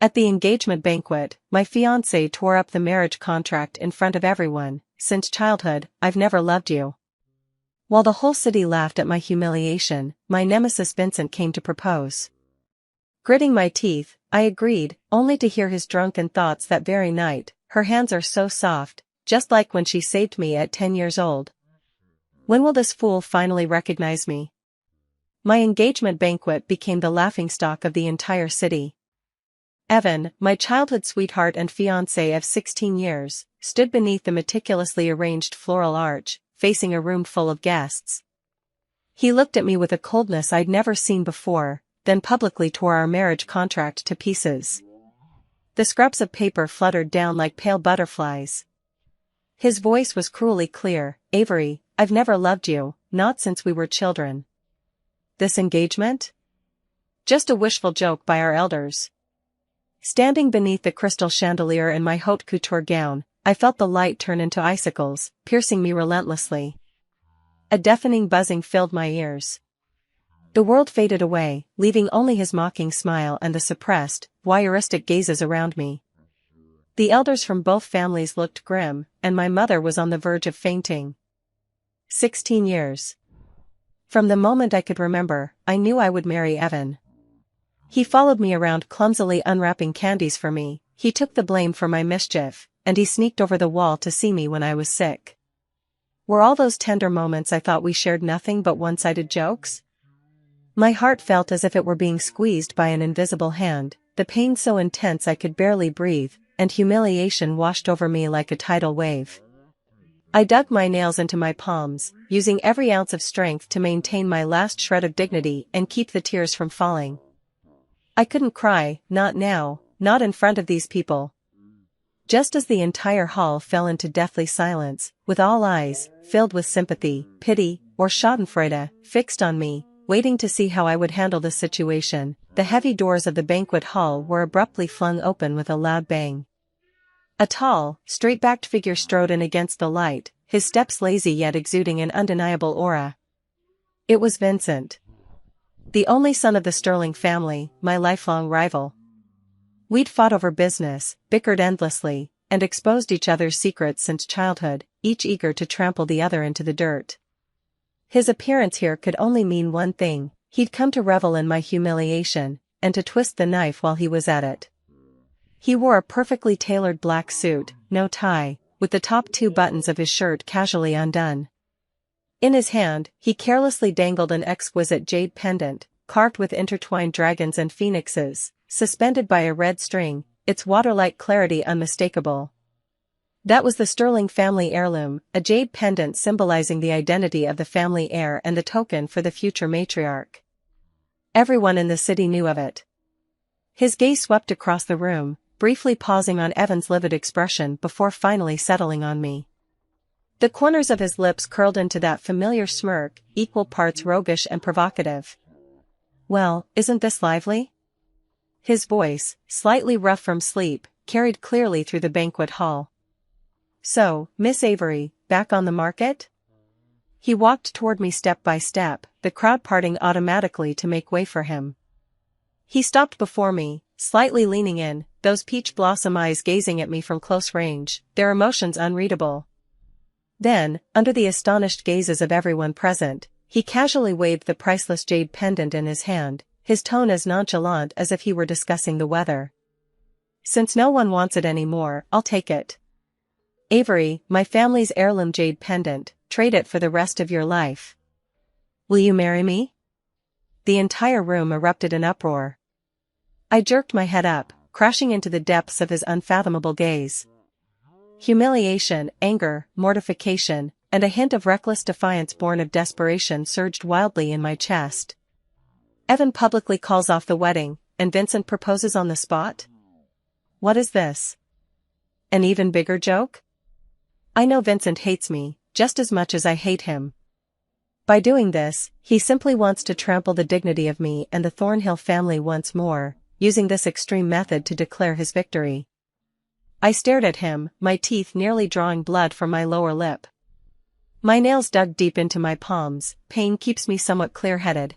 At the engagement banquet, my fiancé tore up the marriage contract in front of everyone. Since childhood, I've never loved you. While the whole city laughed at my humiliation, my nemesis Vincent came to propose. Gritting my teeth, I agreed, only to hear his drunken thoughts that very night. Her hands are so soft, just like when she saved me at 10 years old. When will this fool finally recognize me? My engagement banquet became the laughingstock of the entire city. Evan, my childhood sweetheart and fiancé of 16 years, stood beneath the meticulously arranged floral arch, facing a room full of guests. He looked at me with a coldness I'd never seen before, then publicly tore our marriage contract to pieces. The scraps of paper fluttered down like pale butterflies. His voice was cruelly clear. Avery, I've never loved you, not since we were children. This engagement? Just a wishful joke by our elders. Standing beneath the crystal chandelier in my haute couture gown, I felt the light turn into icicles, piercing me relentlessly. A deafening buzzing filled my ears. The world faded away, leaving only his mocking smile and the suppressed, voyeuristic gazes around me. The elders from both families looked grim, and my mother was on the verge of fainting. 16 years. From the moment I could remember, I knew I would marry Evan. He followed me around clumsily unwrapping candies for me, he took the blame for my mischief, and he sneaked over the wall to see me when I was sick. Were all those tender moments I thought we shared nothing but one-sided jokes? My heart felt as if it were being squeezed by an invisible hand, the pain so intense I could barely breathe, and humiliation washed over me like a tidal wave. I dug my nails into my palms, using every ounce of strength to maintain my last shred of dignity and keep the tears from falling. I couldn't cry, not now, not in front of these people. Just as the entire hall fell into deathly silence, with all eyes, filled with sympathy, pity, or schadenfreude, fixed on me, waiting to see how I would handle the situation, the heavy doors of the banquet hall were abruptly flung open with a loud bang. A tall, straight-backed figure strode in against the light, his steps lazy yet exuding an undeniable aura. It was Vincent. The only son of the Sterling family, my lifelong rival. We'd fought over business, bickered endlessly, and exposed each other's secrets since childhood, each eager to trample the other into the dirt. His appearance here could only mean one thing: he'd come to revel in my humiliation, and to twist the knife while he was at it. He wore a perfectly tailored black suit, no tie, with the top 2 buttons of his shirt casually undone. In his hand, he carelessly dangled an exquisite jade pendant, carved with intertwined dragons and phoenixes, suspended by a red string, its water-like clarity unmistakable. That was the Sterling family heirloom, a jade pendant symbolizing the identity of the family heir and the token for the future matriarch. Everyone in the city knew of it. His gaze swept across the room, briefly pausing on Evan's livid expression before finally settling on me. The corners of his lips curled into that familiar smirk, equal parts roguish and provocative. Well, isn't this lively? His voice, slightly rough from sleep, carried clearly through the banquet hall. So, Miss Avery, back on the market? He walked toward me step by step, the crowd parting automatically to make way for him. He stopped before me, slightly leaning in, those peach blossom eyes gazing at me from close range, their emotions unreadable. Then, under the astonished gazes of everyone present, he casually waved the priceless jade pendant in his hand, his tone as nonchalant as if he were discussing the weather. Since no one wants it anymore, I'll take it. Avery, my family's heirloom jade pendant, trade it for the rest of your life. Will you marry me? The entire room erupted in uproar. I jerked my head up, crashing into the depths of his unfathomable gaze. Humiliation, anger, mortification, and a hint of reckless defiance born of desperation surged wildly in my chest. Evan publicly calls off the wedding, and Vincent proposes on the spot? What is this? An even bigger joke? I know Vincent hates me, just as much as I hate him. By doing this, he simply wants to trample the dignity of me and the Thornhill family once more, using this extreme method to declare his victory. I stared at him, my teeth nearly drawing blood from my lower lip. My nails dug deep into my palms, pain keeps me somewhat clear-headed.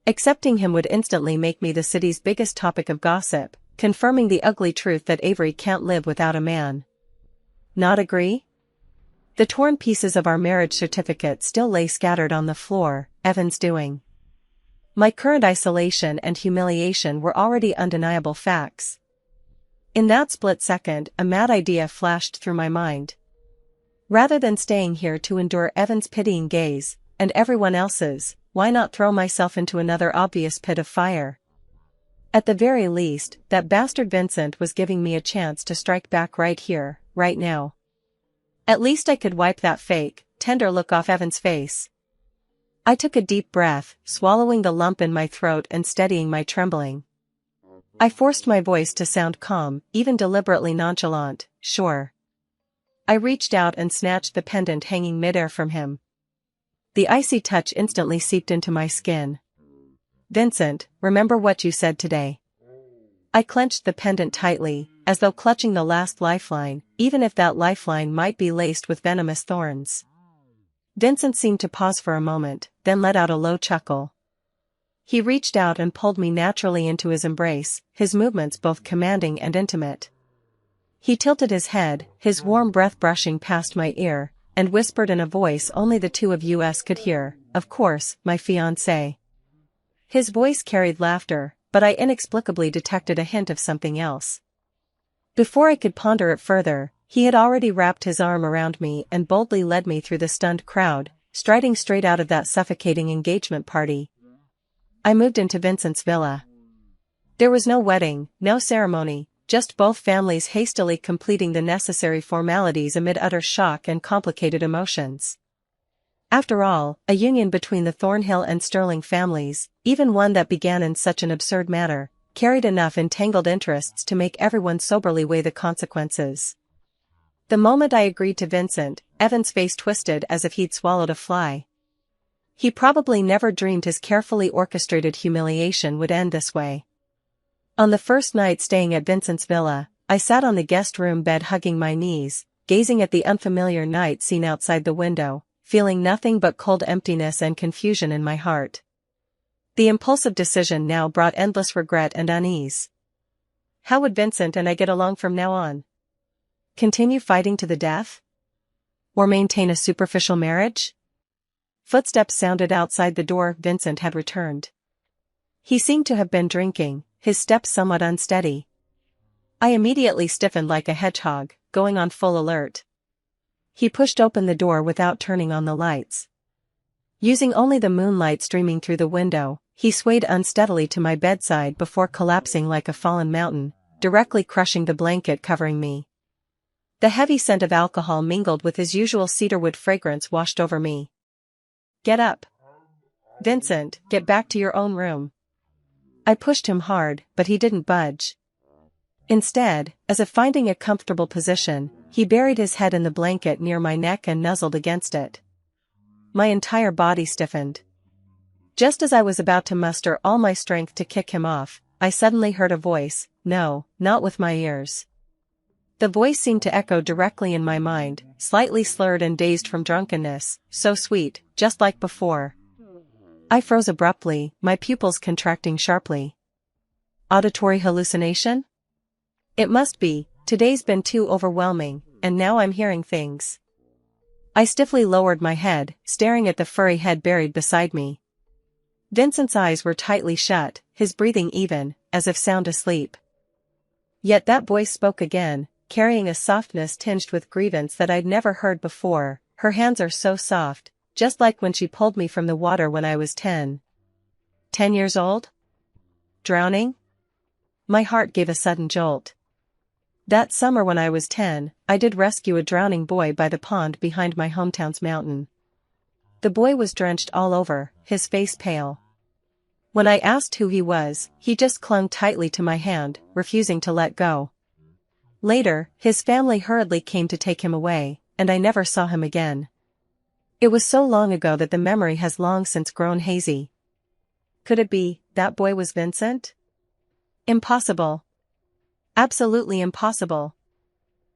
Accepting him would instantly make me the city's biggest topic of gossip, confirming the ugly truth that Avery can't live without a man. Not agree? The torn pieces of our marriage certificate still lay scattered on the floor, Evan's doing. My current isolation and humiliation were already undeniable facts. In that split second, a mad idea flashed through my mind. Rather than staying here to endure Evan's pitying gaze, and everyone else's, why not throw myself into another obvious pit of fire? At the very least, that bastard Vincent was giving me a chance to strike back right here, right now. At least I could wipe that fake, tender look off Evan's face. I took a deep breath, swallowing the lump in my throat and steadying my trembling. I forced my voice to sound calm, even deliberately nonchalant, sure. I reached out and snatched the pendant hanging midair from him. The icy touch instantly seeped into my skin. Vincent, remember what you said today. I clenched the pendant tightly, as though clutching the last lifeline, even if that lifeline might be laced with venomous thorns. Vincent seemed to pause for a moment, then let out a low chuckle. He reached out and pulled me naturally into his embrace, his movements both commanding and intimate. He tilted his head, his warm breath brushing past my ear, and whispered in a voice only the two of us could hear, "Of course, my fiancé." His voice carried laughter, but I inexplicably detected a hint of something else. Before I could ponder it further, he had already wrapped his arm around me and boldly led me through the stunned crowd, striding straight out of that suffocating engagement party. I moved into Vincent's villa. There was no wedding, no ceremony, just both families hastily completing the necessary formalities amid utter shock and complicated emotions. After all, a union between the Thornhill and Sterling families, even one that began in such an absurd manner, carried enough entangled interests to make everyone soberly weigh the consequences. The moment I agreed to Vincent, Evan's face twisted as if he'd swallowed a fly. He probably never dreamed his carefully orchestrated humiliation would end this way. On the first night staying at Vincent's villa, I sat on the guest room bed hugging my knees, gazing at the unfamiliar night scene outside the window, feeling nothing but cold emptiness and confusion in my heart. The impulsive decision now brought endless regret and unease. How would Vincent and I get along from now on? Continue fighting to the death? Or maintain a superficial marriage? Footsteps sounded outside the door. Vincent had returned. He seemed to have been drinking, his steps somewhat unsteady. I immediately stiffened like a hedgehog, going on full alert. He pushed open the door without turning on the lights. Using only the moonlight streaming through the window, he swayed unsteadily to my bedside before collapsing like a fallen mountain, directly crushing the blanket covering me. The heavy scent of alcohol mingled with his usual cedarwood fragrance washed over me. "Get up. Vincent, get back to your own room." I pushed him hard, but he didn't budge. Instead, as if finding a comfortable position, he buried his head in the blanket near my neck and nuzzled against it. My entire body stiffened. Just as I was about to muster all my strength to kick him off, I suddenly heard a voice, no, not with my ears. The voice seemed to echo directly in my mind, slightly slurred and dazed from drunkenness, so sweet, just like before. I froze abruptly, my pupils contracting sharply. Auditory hallucination? It must be, today's been too overwhelming, and now I'm hearing things. I stiffly lowered my head, staring at the furry head buried beside me. Vincent's eyes were tightly shut, his breathing even, as if sound asleep. Yet that voice spoke again, carrying a softness tinged with grievance that I'd never heard before. "Her hands are so soft, just like when she pulled me from the water when I was 10. 10 years old? Drowning?" My heart gave a sudden jolt. That summer when I was 10, I did rescue a drowning boy by the pond behind my hometown's mountain. The boy was drenched all over, his face pale. When I asked who he was, he just clung tightly to my hand, refusing to let go. Later, his family hurriedly came to take him away, and I never saw him again. It was so long ago that the memory has long since grown hazy. Could it be, that boy was Vincent? Impossible. Absolutely impossible.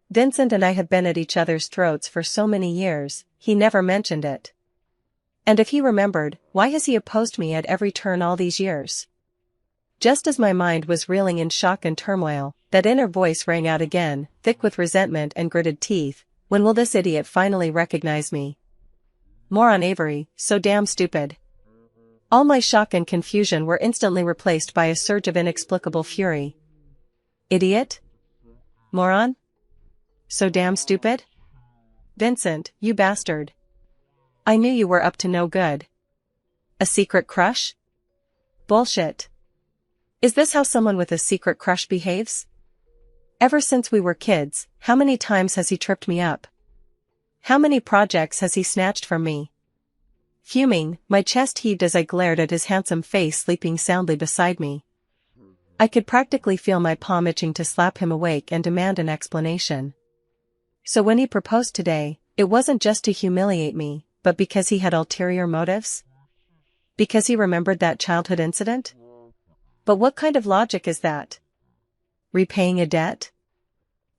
Vincent and I had been at each other's throats for so many years, he never mentioned it. And if he remembered, why has he opposed me at every turn all these years? Just as my mind was reeling in shock and turmoil, that inner voice rang out again, thick with resentment and gritted teeth. When will this idiot finally recognize me? Moron Avery, so damn stupid. All my shock and confusion were instantly replaced by a surge of inexplicable fury. Idiot? Moron? So damn stupid? Vincent, you bastard. I knew you were up to no good. A secret crush? Bullshit. Is this how someone with a secret crush behaves? Ever since we were kids, how many times has he tripped me up? How many projects has he snatched from me? Fuming, my chest heaved as I glared at his handsome face sleeping soundly beside me. I could practically feel my palm itching to slap him awake and demand an explanation. So when he proposed today, it wasn't just to humiliate me, but because he had ulterior motives? Because he remembered that childhood incident? But what kind of logic is that? Repaying a debt?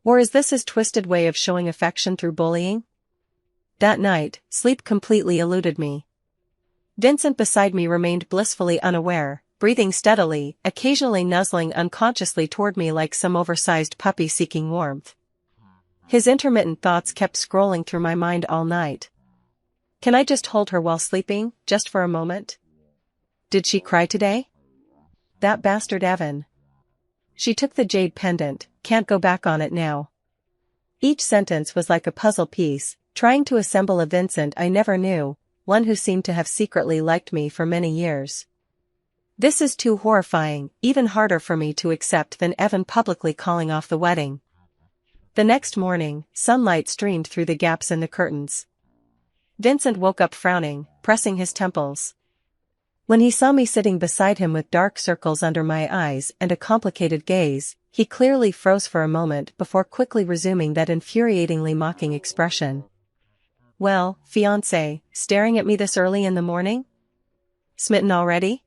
Or is this his twisted way of showing affection through bullying? That night, sleep completely eluded me. Vincent beside me remained blissfully unaware, breathing steadily, occasionally nuzzling unconsciously toward me like some oversized puppy seeking warmth. His intermittent thoughts kept scrolling through my mind all night. Can I just hold her while sleeping, just for a moment? Did she cry today? That bastard Evan. She took the jade pendant, can't go back on it now. Each sentence was like a puzzle piece, trying to assemble a Vincent I never knew, one who seemed to have secretly liked me for many years. This is too horrifying, even harder for me to accept than Evan publicly calling off the wedding. The next morning, sunlight streamed through the gaps in the curtains. Vincent woke up frowning, pressing his temples. When he saw me sitting beside him with dark circles under my eyes and a complicated gaze, he clearly froze for a moment before quickly resuming that infuriatingly mocking expression. Well, fiancé, staring at me this early in the morning? Smitten already?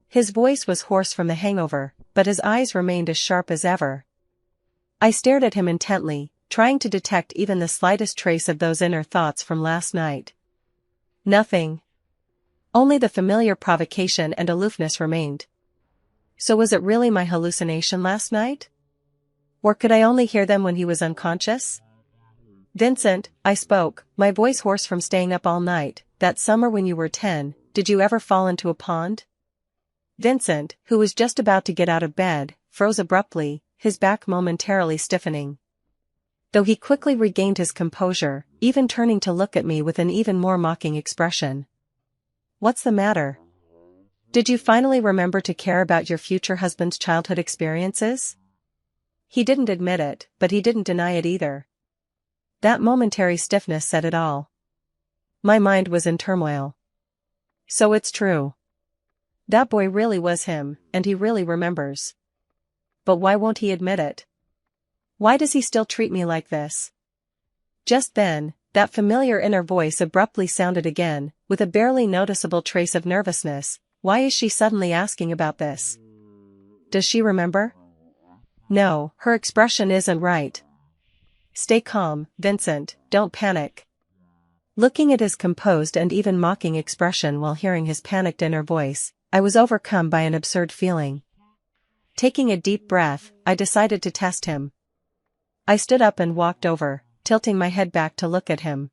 His voice was hoarse from the hangover, but his eyes remained as sharp as ever. I stared at him intently, trying to detect even the slightest trace of those inner thoughts from last night. Nothing. Only the familiar provocation and aloofness remained. So was it really my hallucination last night? Or could I only hear them when he was unconscious? Vincent, I spoke, my voice hoarse from staying up all night. That summer when you were 10, did you ever fall into a pond? Vincent, who was just about to get out of bed, froze abruptly, his back momentarily stiffening. Though he quickly regained his composure, even turning to look at me with an even more mocking expression. What's the matter? Did you finally remember to care about your future husband's childhood experiences? He didn't admit it, but he didn't deny it either. That momentary stiffness said it all. My mind was in turmoil. So it's true. That boy really was him, and he really remembers. But why won't he admit it? Why does he still treat me like this? Just then, that familiar inner voice abruptly sounded again, with a barely noticeable trace of nervousness. Why is she suddenly asking about this? Does she remember? No, her expression isn't right. Stay calm, Vincent, don't panic. Looking at his composed and even mocking expression while hearing his panicked inner voice, I was overcome by an absurd feeling. Taking a deep breath, I decided to test him. I stood up and walked over, tilting my head back to look at him.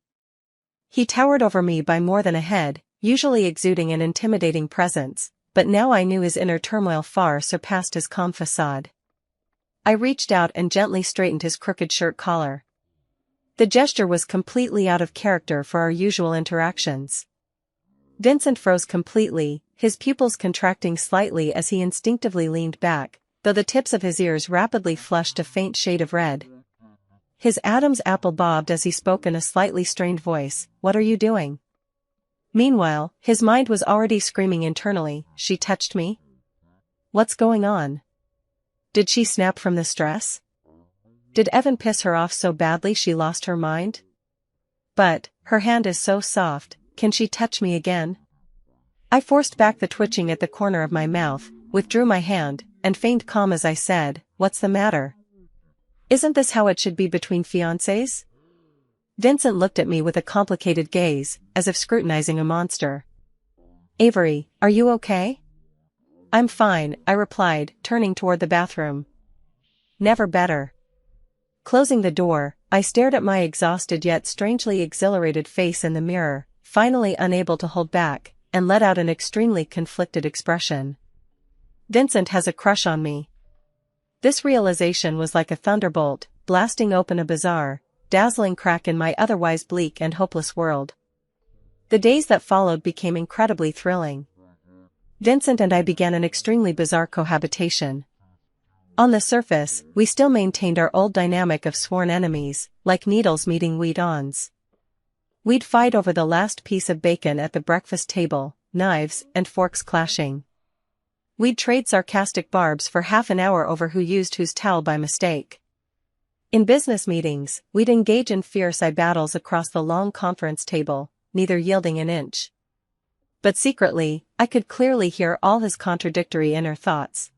He towered over me by more than a head, usually exuding an intimidating presence, but now I knew his inner turmoil far surpassed his calm facade. I reached out and gently straightened his crooked shirt collar. The gesture was completely out of character for our usual interactions. Vincent froze completely, his pupils contracting slightly as he instinctively leaned back, though the tips of his ears rapidly flushed a faint shade of red. His Adam's apple bobbed as he spoke in a slightly strained voice, "What are you doing?" Meanwhile, his mind was already screaming internally, "She touched me? What's going on? Did she snap from the stress? Did Evan piss her off so badly she lost her mind? But, her hand is so soft, can she touch me again?" I forced back the twitching at the corner of my mouth, withdrew my hand, and feigned calm as I said, "What's the matter? Isn't this how it should be between fiancés?" Vincent looked at me with a complicated gaze, as if scrutinizing a monster. "Avery, are you okay?" I'm fine, I replied, turning toward the bathroom. Never better. Closing the door, I stared at my exhausted yet strangely exhilarated face in the mirror, finally unable to hold back, and let out an extremely conflicted expression. Vincent has a crush on me. This realization was like a thunderbolt, blasting open a bizarre, dazzling crack in my otherwise bleak and hopeless world. The days that followed became incredibly thrilling. Vincent and I began an extremely bizarre cohabitation. On the surface, we still maintained our old dynamic of sworn enemies, like needles meeting wheat-ons. We'd fight over the last piece of bacon at the breakfast table, knives and forks clashing. We'd trade sarcastic barbs for half an hour over who used whose towel by mistake. In business meetings, we'd engage in fierce eye battles across the long conference table, neither yielding an inch. But secretly, I could clearly hear all his contradictory inner thoughts.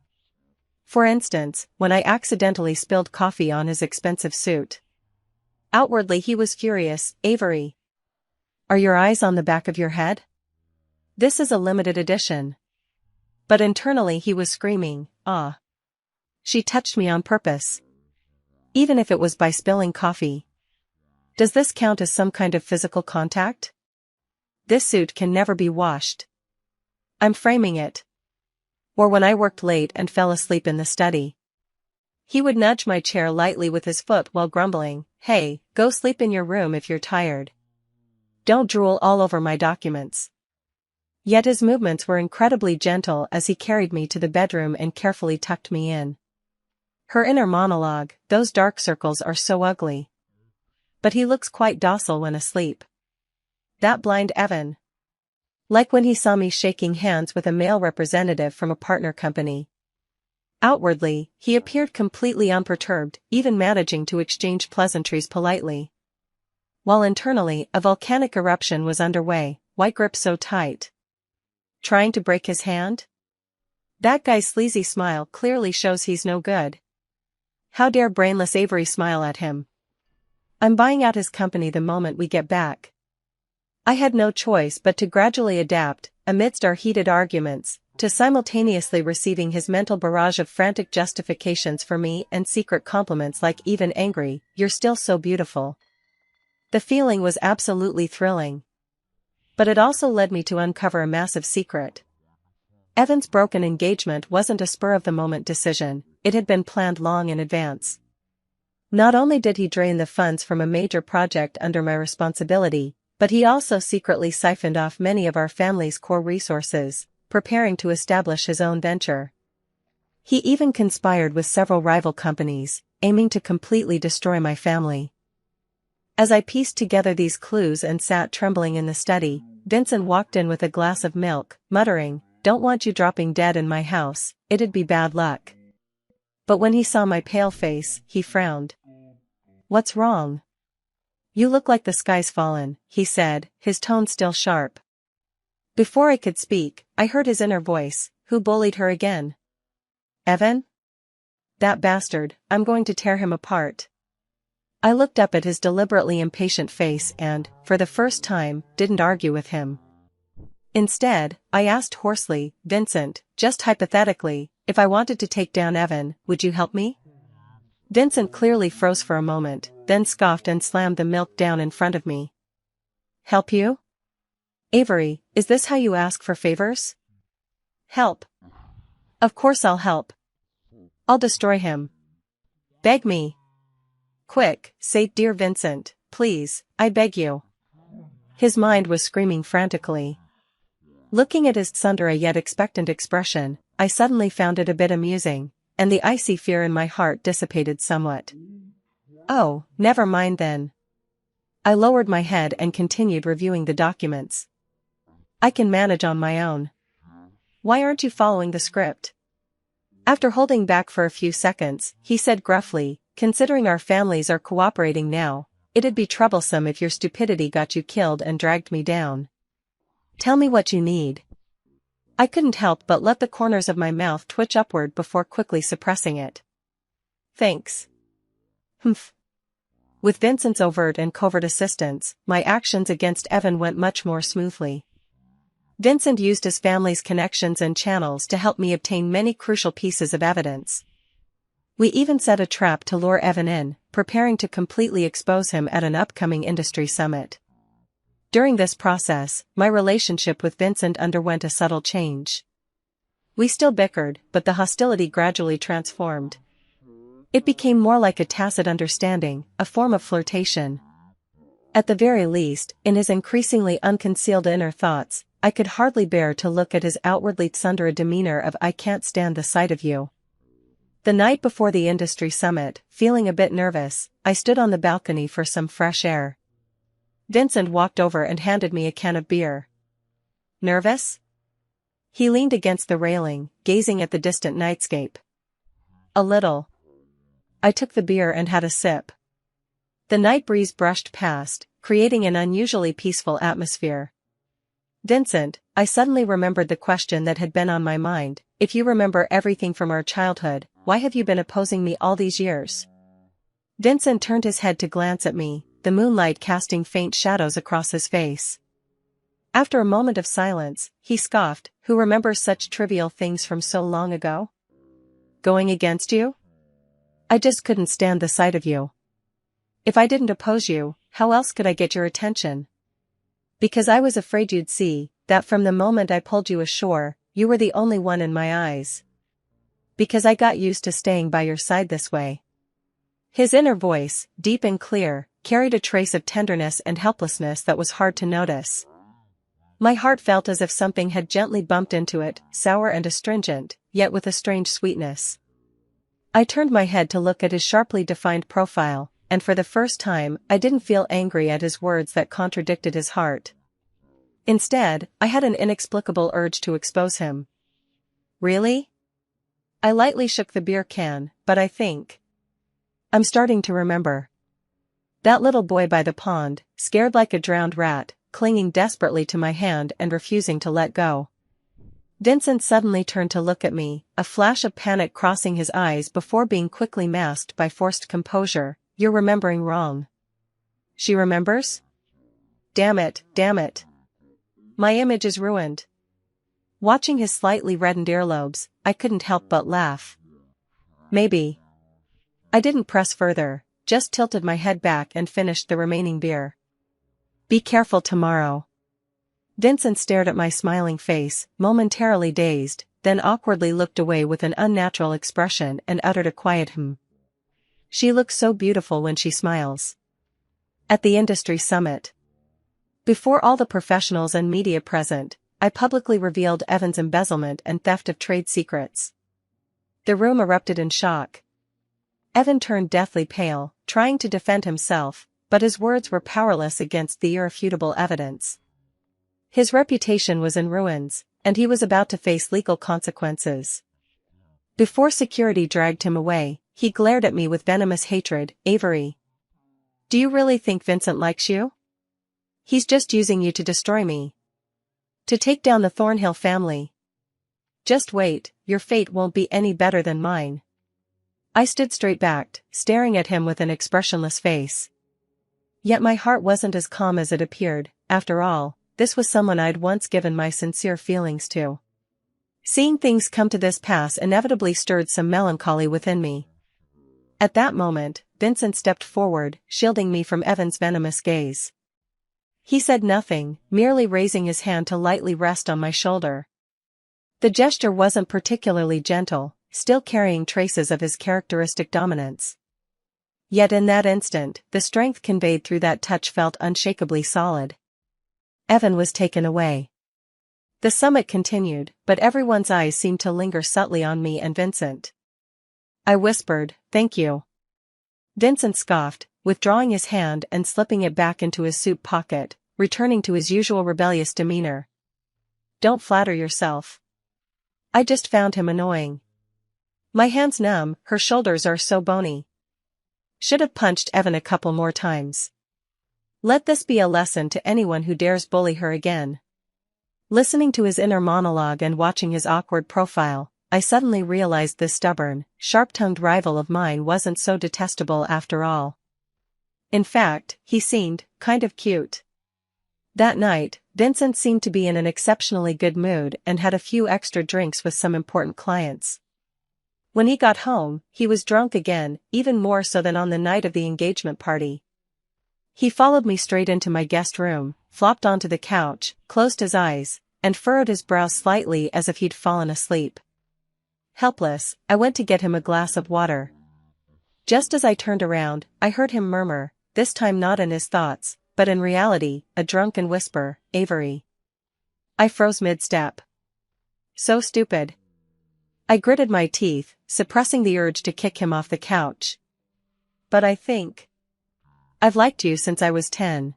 For instance, when I accidentally spilled coffee on his expensive suit. Outwardly he was furious. Avery, are your eyes on the back of your head? This is a limited edition. But internally he was screaming, ah. She touched me on purpose. Even if it was by spilling coffee. Does this count as some kind of physical contact? This suit can never be washed. I'm framing it. Or when I worked late and fell asleep in the study. He would nudge my chair lightly with his foot while grumbling, hey, go sleep in your room if you're tired. Don't drool all over my documents. Yet his movements were incredibly gentle as he carried me to the bedroom and carefully tucked me in. Her inner monologue, those dark circles are so ugly. But he looks quite docile when asleep. That blind Evan. Like when he saw me shaking hands with a male representative from a partner company. Outwardly, he appeared completely unperturbed, even managing to exchange pleasantries politely. While internally, a volcanic eruption was underway, why grip so tight? Trying to break his hand? That guy's sleazy smile clearly shows he's no good. How dare brainless Avery smile at him? I'm buying out his company the moment we get back. I had no choice but to gradually adapt, amidst our heated arguments, to simultaneously receiving his mental barrage of frantic justifications for me and secret compliments like even angry, you're still so beautiful. The feeling was absolutely thrilling. But it also led me to uncover a massive secret. Evan's broken engagement wasn't a spur-of-the-moment decision, it had been planned long in advance. Not only did he drain the funds from a major project under my responsibility, but he also secretly siphoned off many of our family's core resources, preparing to establish his own venture. He even conspired with several rival companies, aiming to completely destroy my family. As I pieced together these clues and sat trembling in the study, Vincent walked in with a glass of milk, muttering, "Don't want you dropping dead in my house, it'd be bad luck." But when he saw my pale face, he frowned. "What's wrong?" "You look like the sky's fallen," he said, his tone still sharp. Before I could speak, I heard his inner voice, who bullied her again? Evan? That bastard, I'm going to tear him apart. I looked up at his deliberately impatient face and, for the first time, didn't argue with him. Instead, I asked hoarsely, "Vincent, just hypothetically, if I wanted to take down Evan, would you help me?" Vincent clearly froze for a moment, then scoffed and slammed the milk down in front of me. "Help you? Avery, is this how you ask for favors? Help. Of course I'll help. I'll destroy him. Beg me. Quick, say dear Vincent, please, I beg you." His mind was screaming frantically. Looking at his under a yet expectant expression, I suddenly found it a bit amusing, and the icy fear in my heart dissipated somewhat. Oh, never mind then. I lowered my head and continued reviewing the documents. I can manage on my own. Why aren't you following the script? After holding back for a few seconds, he said gruffly, "Considering our families are cooperating now, it'd be troublesome if your stupidity got you killed and dragged me down. Tell me what you need." I couldn't help but let the corners of my mouth twitch upward before quickly suppressing it. "Thanks." Humph. With Vincent's overt and covert assistance, my actions against Evan went much more smoothly. Vincent used his family's connections and channels to help me obtain many crucial pieces of evidence. We even set a trap to lure Evan in, preparing to completely expose him at an upcoming industry summit. During this process, my relationship with Vincent underwent a subtle change. We still bickered, but the hostility gradually transformed. It became more like a tacit understanding, a form of flirtation. At the very least, in his increasingly unconcealed inner thoughts, I could hardly bear to look at his outwardly tsundere demeanor of "I can't stand the sight of you." The night before the industry summit, feeling a bit nervous, I stood on the balcony for some fresh air. Vincent walked over and handed me a can of beer. "Nervous?" He leaned against the railing, gazing at the distant nightscape. "A little." I took the beer and had a sip. The night breeze brushed past, creating an unusually peaceful atmosphere. "Vincent," I suddenly remembered the question that had been on my mind, "if you remember everything from our childhood, why have you been opposing me all these years?" Vincent turned his head to glance at me, the moonlight casting faint shadows across his face. After a moment of silence, he scoffed, "Who remembers such trivial things from so long ago? Going against you? I just couldn't stand the sight of you. If I didn't oppose you, how else could I get your attention? Because I was afraid you'd see that from the moment I pulled you ashore, you were the only one in my eyes. Because I got used to staying by your side this way." His inner voice, deep and clear, carried a trace of tenderness and helplessness that was hard to notice. My heart felt as if something had gently bumped into it, sour and astringent, yet with a strange sweetness. I turned my head to look at his sharply defined profile, and for the first time, I didn't feel angry at his words that contradicted his heart. Instead, I had an inexplicable urge to expose him. "Really?" I lightly shook the beer can, "But I think I'm starting to remember. That little boy by the pond, scared like a drowned rat, clinging desperately to my hand and refusing to let go." Vincent suddenly turned to look at me, a flash of panic crossing his eyes before being quickly masked by forced composure. "You're remembering wrong." "She remembers? Damn it, damn it. My image is ruined." Watching his slightly reddened earlobes, I couldn't help but laugh. "Maybe." I didn't press further, just tilted my head back and finished the remaining beer. "Be careful tomorrow." Vincent stared at my smiling face, momentarily dazed, then awkwardly looked away with an unnatural expression and uttered a quiet "Hmm." "She looks so beautiful when she smiles." At the industry summit. Before all the professionals and media present, I publicly revealed Evan's embezzlement and theft of trade secrets. The room erupted in shock. Evan turned deathly pale, trying to defend himself, but his words were powerless against the irrefutable evidence. His reputation was in ruins, and he was about to face legal consequences. Before security dragged him away, he glared at me with venomous hatred. "Avery, do you really think Vincent likes you? He's just using you to destroy me. To take down the Thornhill family. Just wait, your fate won't be any better than mine." I stood straight-backed, staring at him with an expressionless face. Yet my heart wasn't as calm as it appeared. After all, this was someone I'd once given my sincere feelings to. Seeing things come to this pass inevitably stirred some melancholy within me. At that moment, Vincent stepped forward, shielding me from Evan's venomous gaze. He said nothing, merely raising his hand to lightly rest on my shoulder. The gesture wasn't particularly gentle, still carrying traces of his characteristic dominance. Yet in that instant, the strength conveyed through that touch felt unshakably solid. Evan was taken away. The summit continued, but everyone's eyes seemed to linger subtly on me and Vincent. I whispered, "Thank you." Vincent scoffed, withdrawing his hand and slipping it back into his suit pocket, returning to his usual rebellious demeanor. "Don't flatter yourself." I just found him annoying. My hand's numb, her shoulders are so bony. Should have punched Evan a couple more times. Let this be a lesson to anyone who dares bully her again. Listening to his inner monologue and watching his awkward profile, I suddenly realized this stubborn, sharp-tongued rival of mine wasn't so detestable after all. In fact, he seemed kind of cute. That night, Vincent seemed to be in an exceptionally good mood and had a few extra drinks with some important clients. When he got home, he was drunk again, even more so than on the night of the engagement party. He followed me straight into my guest room, flopped onto the couch, closed his eyes, and furrowed his brow slightly as if he'd fallen asleep. Helpless, I went to get him a glass of water. Just as I turned around, I heard him murmur, this time not in his thoughts, but in reality, a drunken whisper, Avery. I froze mid-step. So stupid. I gritted my teeth, suppressing the urge to kick him off the couch. But I think I've liked you since I was 10.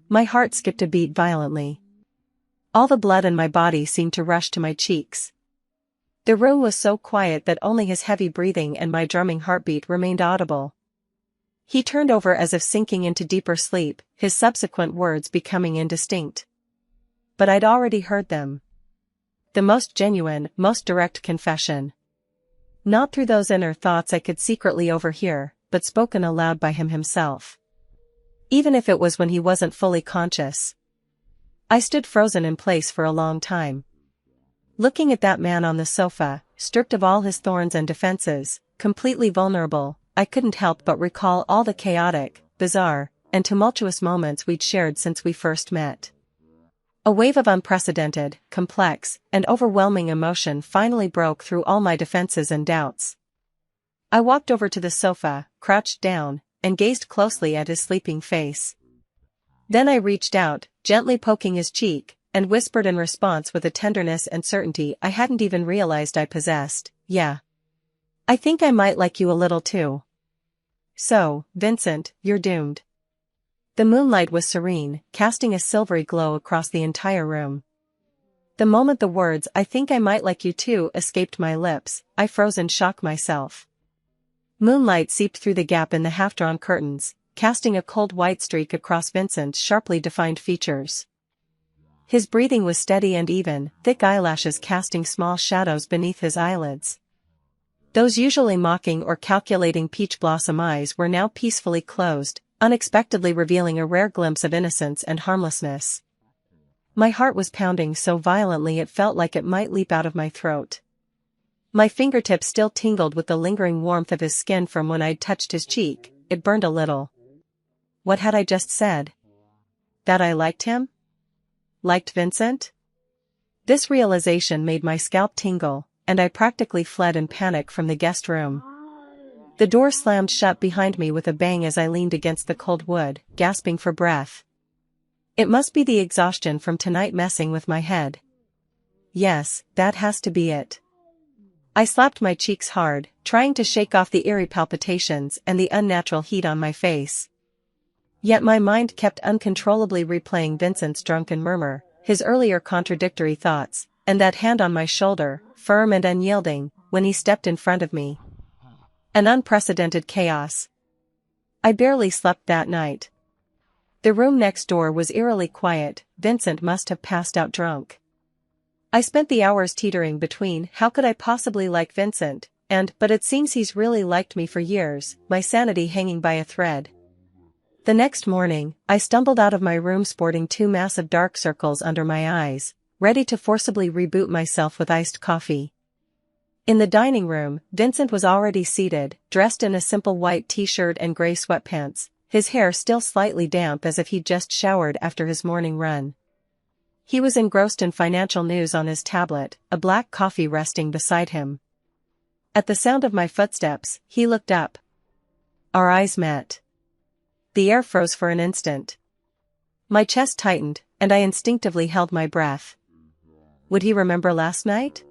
My heart skipped a beat violently. All the blood in my body seemed to rush to my cheeks. The room was so quiet that only his heavy breathing and my drumming heartbeat remained audible. He turned over as if sinking into deeper sleep, his subsequent words becoming indistinct. But I'd already heard them. The most genuine, most direct confession. Not through those inner thoughts I could secretly overhear, but spoken aloud by him himself. Even if it was when he wasn't fully conscious. I stood frozen in place for a long time. Looking at that man on the sofa, stripped of all his thorns and defenses, completely vulnerable, I couldn't help but recall all the chaotic, bizarre, and tumultuous moments we'd shared since we first met. A wave of unprecedented, complex, and overwhelming emotion finally broke through all my defenses and doubts. I walked over to the sofa, crouched down, and gazed closely at his sleeping face. Then I reached out, gently poking his cheek, and whispered in response with a tenderness and certainty I hadn't even realized I possessed, yeah. I think I might like you a little too. So, Vincent, you're doomed. The moonlight was serene, casting a silvery glow across the entire room. The moment the words "I think I might like you too" escaped my lips, I froze in shock myself. Moonlight seeped through the gap in the half-drawn curtains, casting a cold white streak across Vincent's sharply defined features. His breathing was steady and even, thick eyelashes casting small shadows beneath his eyelids. Those usually mocking or calculating peach blossom eyes were now peacefully closed, unexpectedly revealing a rare glimpse of innocence and harmlessness. My heart was pounding so violently it felt like it might leap out of my throat. My fingertips still tingled with the lingering warmth of his skin from when I'd touched his cheek. It burned a little. What had I just said? That I liked him? Liked Vincent? This realization made my scalp tingle, and I practically fled in panic from the guest room. The door slammed shut behind me with a bang as I leaned against the cold wood, gasping for breath. It must be the exhaustion from tonight messing with my head. Yes, that has to be it. I slapped my cheeks hard, trying to shake off the eerie palpitations and the unnatural heat on my face. Yet my mind kept uncontrollably replaying Vincent's drunken murmur, his earlier contradictory thoughts, and that hand on my shoulder, firm and unyielding, when he stepped in front of me. An unprecedented chaos. I barely slept that night. The room next door was eerily quiet. Vincent must have passed out drunk. I spent the hours teetering between how could I possibly like Vincent, and but it seems he's really liked me for years, my sanity hanging by a thread. The next morning, I stumbled out of my room sporting 2 massive dark circles under my eyes, ready to forcibly reboot myself with iced coffee. In the dining room, Vincent was already seated, dressed in a simple white t-shirt and gray sweatpants, his hair still slightly damp as if he'd just showered after his morning run. He was engrossed in financial news on his tablet, a black coffee resting beside him. At the sound of my footsteps, he looked up. Our eyes met. The air froze for an instant. My chest tightened, and I instinctively held my breath. Would he remember last night?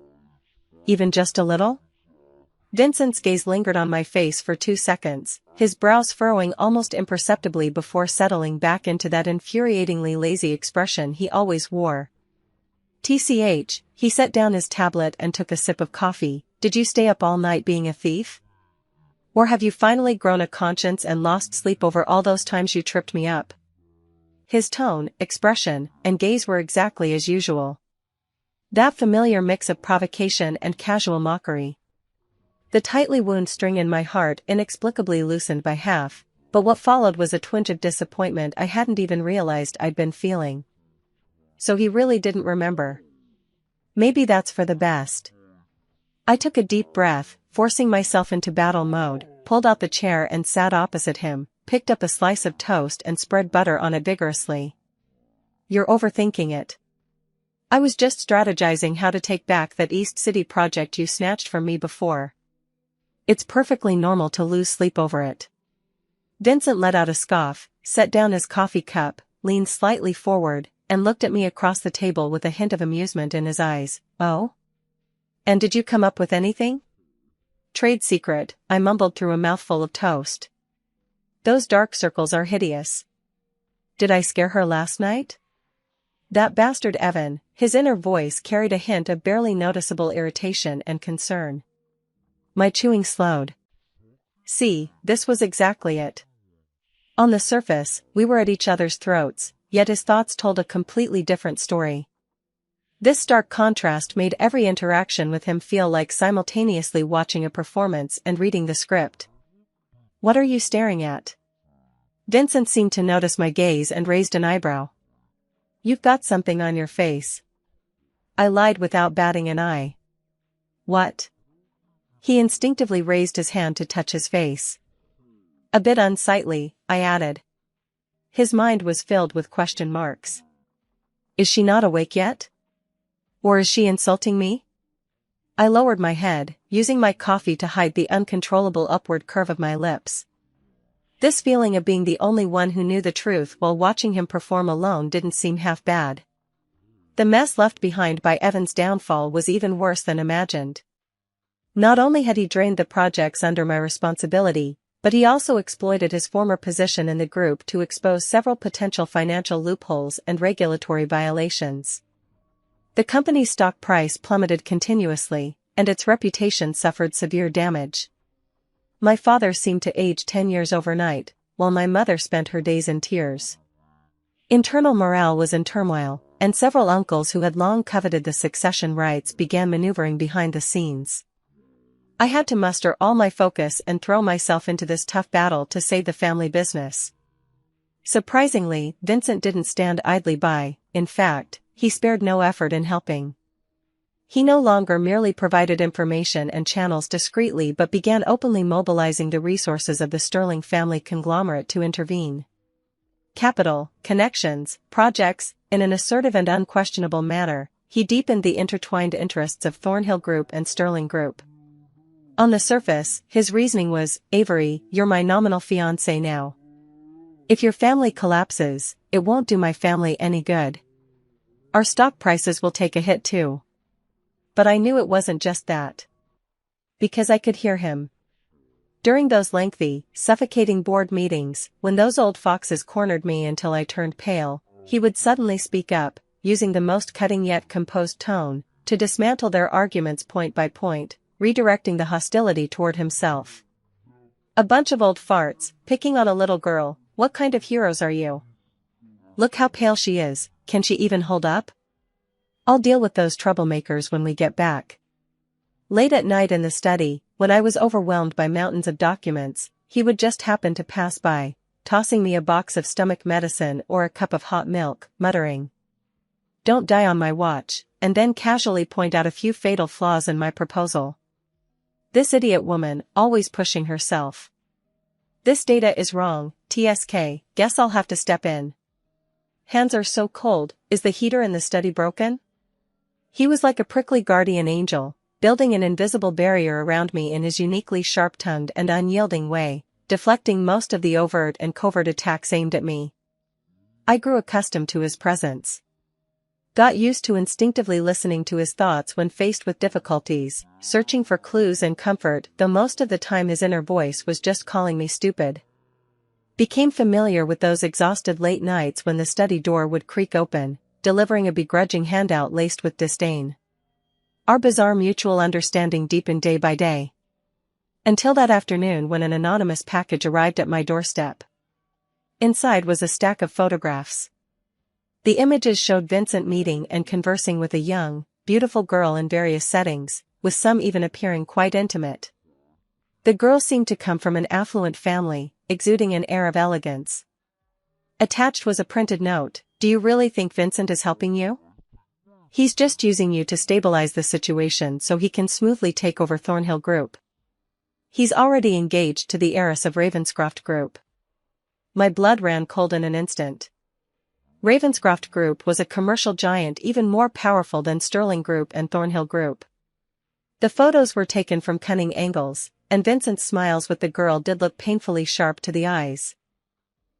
Even just a little? Vincent's gaze lingered on my face for 2 seconds, his brows furrowing almost imperceptibly before settling back into that infuriatingly lazy expression he always wore. TCH, he set down his tablet and took a sip of coffee. Did you stay up all night being a thief? Or have you finally grown a conscience and lost sleep over all those times you tripped me up? His tone, expression, and gaze were exactly as usual. That familiar mix of provocation and casual mockery. The tightly wound string in my heart inexplicably loosened by half, But what followed was a twinge of disappointment I hadn't even realized I'd been feeling. So he really didn't remember. Maybe that's for the best. I took a deep breath, forcing myself into battle mode, pulled out the chair and sat opposite him, picked up a slice of toast and spread butter on it vigorously. You're overthinking it. I was just strategizing how to take back that East City project you snatched from me before. It's perfectly normal to lose sleep over it. Vincent let out a scoff, set down his coffee cup, leaned slightly forward, and looked at me across the table with a hint of amusement in his eyes. Oh? And did you come up with anything? Trade secret, I mumbled through a mouthful of toast. Those dark circles are hideous. Did I scare her last night? That bastard Evan, his inner voice carried a hint of barely noticeable irritation and concern. My chewing slowed. See, this was exactly it. On the surface, we were at each other's throats, yet his thoughts told a completely different story. This stark contrast made every interaction with him feel like simultaneously watching a performance and reading the script. What are you staring at? Vincent seemed to notice my gaze and raised an eyebrow. You've got something on your face. I lied without batting an eye. What? He instinctively raised his hand to touch his face. A bit unsightly, I added. His mind was filled with question marks. Is she not awake yet? Or is she insulting me? I lowered my head, using my coffee to hide the uncontrollable upward curve of my lips. This feeling of being the only one who knew the truth while watching him perform alone didn't seem half bad. The mess left behind by Evan's downfall was even worse than imagined. Not only had he drained the projects under my responsibility, but he also exploited his former position in the group to expose several potential financial loopholes and regulatory violations. The company's stock price plummeted continuously, and its reputation suffered severe damage. My father seemed to age 10 years overnight, while my mother spent her days in tears. Internal morale was in turmoil, and several uncles who had long coveted the succession rights began maneuvering behind the scenes. I had to muster all my focus and throw myself into this tough battle to save the family business. Surprisingly, Vincent didn't stand idly by. In fact, he spared no effort in helping. He no longer merely provided information and channels discreetly but began openly mobilizing the resources of the Sterling family conglomerate to intervene. Capital, connections, projects, in an assertive and unquestionable manner, he deepened the intertwined interests of Thornhill Group and Sterling Group. On the surface, his reasoning was, Avery, you're my nominal fiancé now. If your family collapses, it won't do my family any good. Our stock prices will take a hit too. But I knew it wasn't just that. Because I could hear him. During those lengthy, suffocating board meetings, when those old foxes cornered me until I turned pale, he would suddenly speak up, using the most cutting yet composed tone, to dismantle their arguments point by point, redirecting the hostility toward himself. A bunch of old farts, picking on a little girl, what kind of heroes are you? Look how pale she is, can she even hold up? I'll deal with those troublemakers when we get back. Late at night in the study, when I was overwhelmed by mountains of documents, he would just happen to pass by, tossing me a box of stomach medicine or a cup of hot milk, muttering, "Don't die on my watch," and then casually point out a few fatal flaws in my proposal. This idiot woman, always pushing herself. This data is wrong, TSK, guess I'll have to step in. Hands are so cold, is the heater in the study broken? He was like a prickly guardian angel, building an invisible barrier around me in his uniquely sharp-tongued and unyielding way, deflecting most of the overt and covert attacks aimed at me. I grew accustomed to his presence. Got used to instinctively listening to his thoughts when faced with difficulties, searching for clues and comfort, though most of the time his inner voice was just calling me stupid. Became familiar with those exhausted late nights when the study door would creak open, delivering a begrudging handout laced with disdain. Our bizarre mutual understanding deepened day by day. Until that afternoon when an anonymous package arrived at my doorstep. Inside was a stack of photographs. The images showed Vincent meeting and conversing with a young, beautiful girl in various settings, with some even appearing quite intimate. The girl seemed to come from an affluent family, exuding an air of elegance. Attached was a printed note: "Do you really think Vincent is helping you? He's just using you to stabilize the situation so he can smoothly take over Thornhill Group. He's already engaged to the heiress of Ravenscroft Group." My blood ran cold in an instant. Ravenscroft Group was a commercial giant even more powerful than Sterling Group and Thornhill Group. The photos were taken from cunning angles, and Vincent's smiles with the girl did look painfully sharp to the eyes.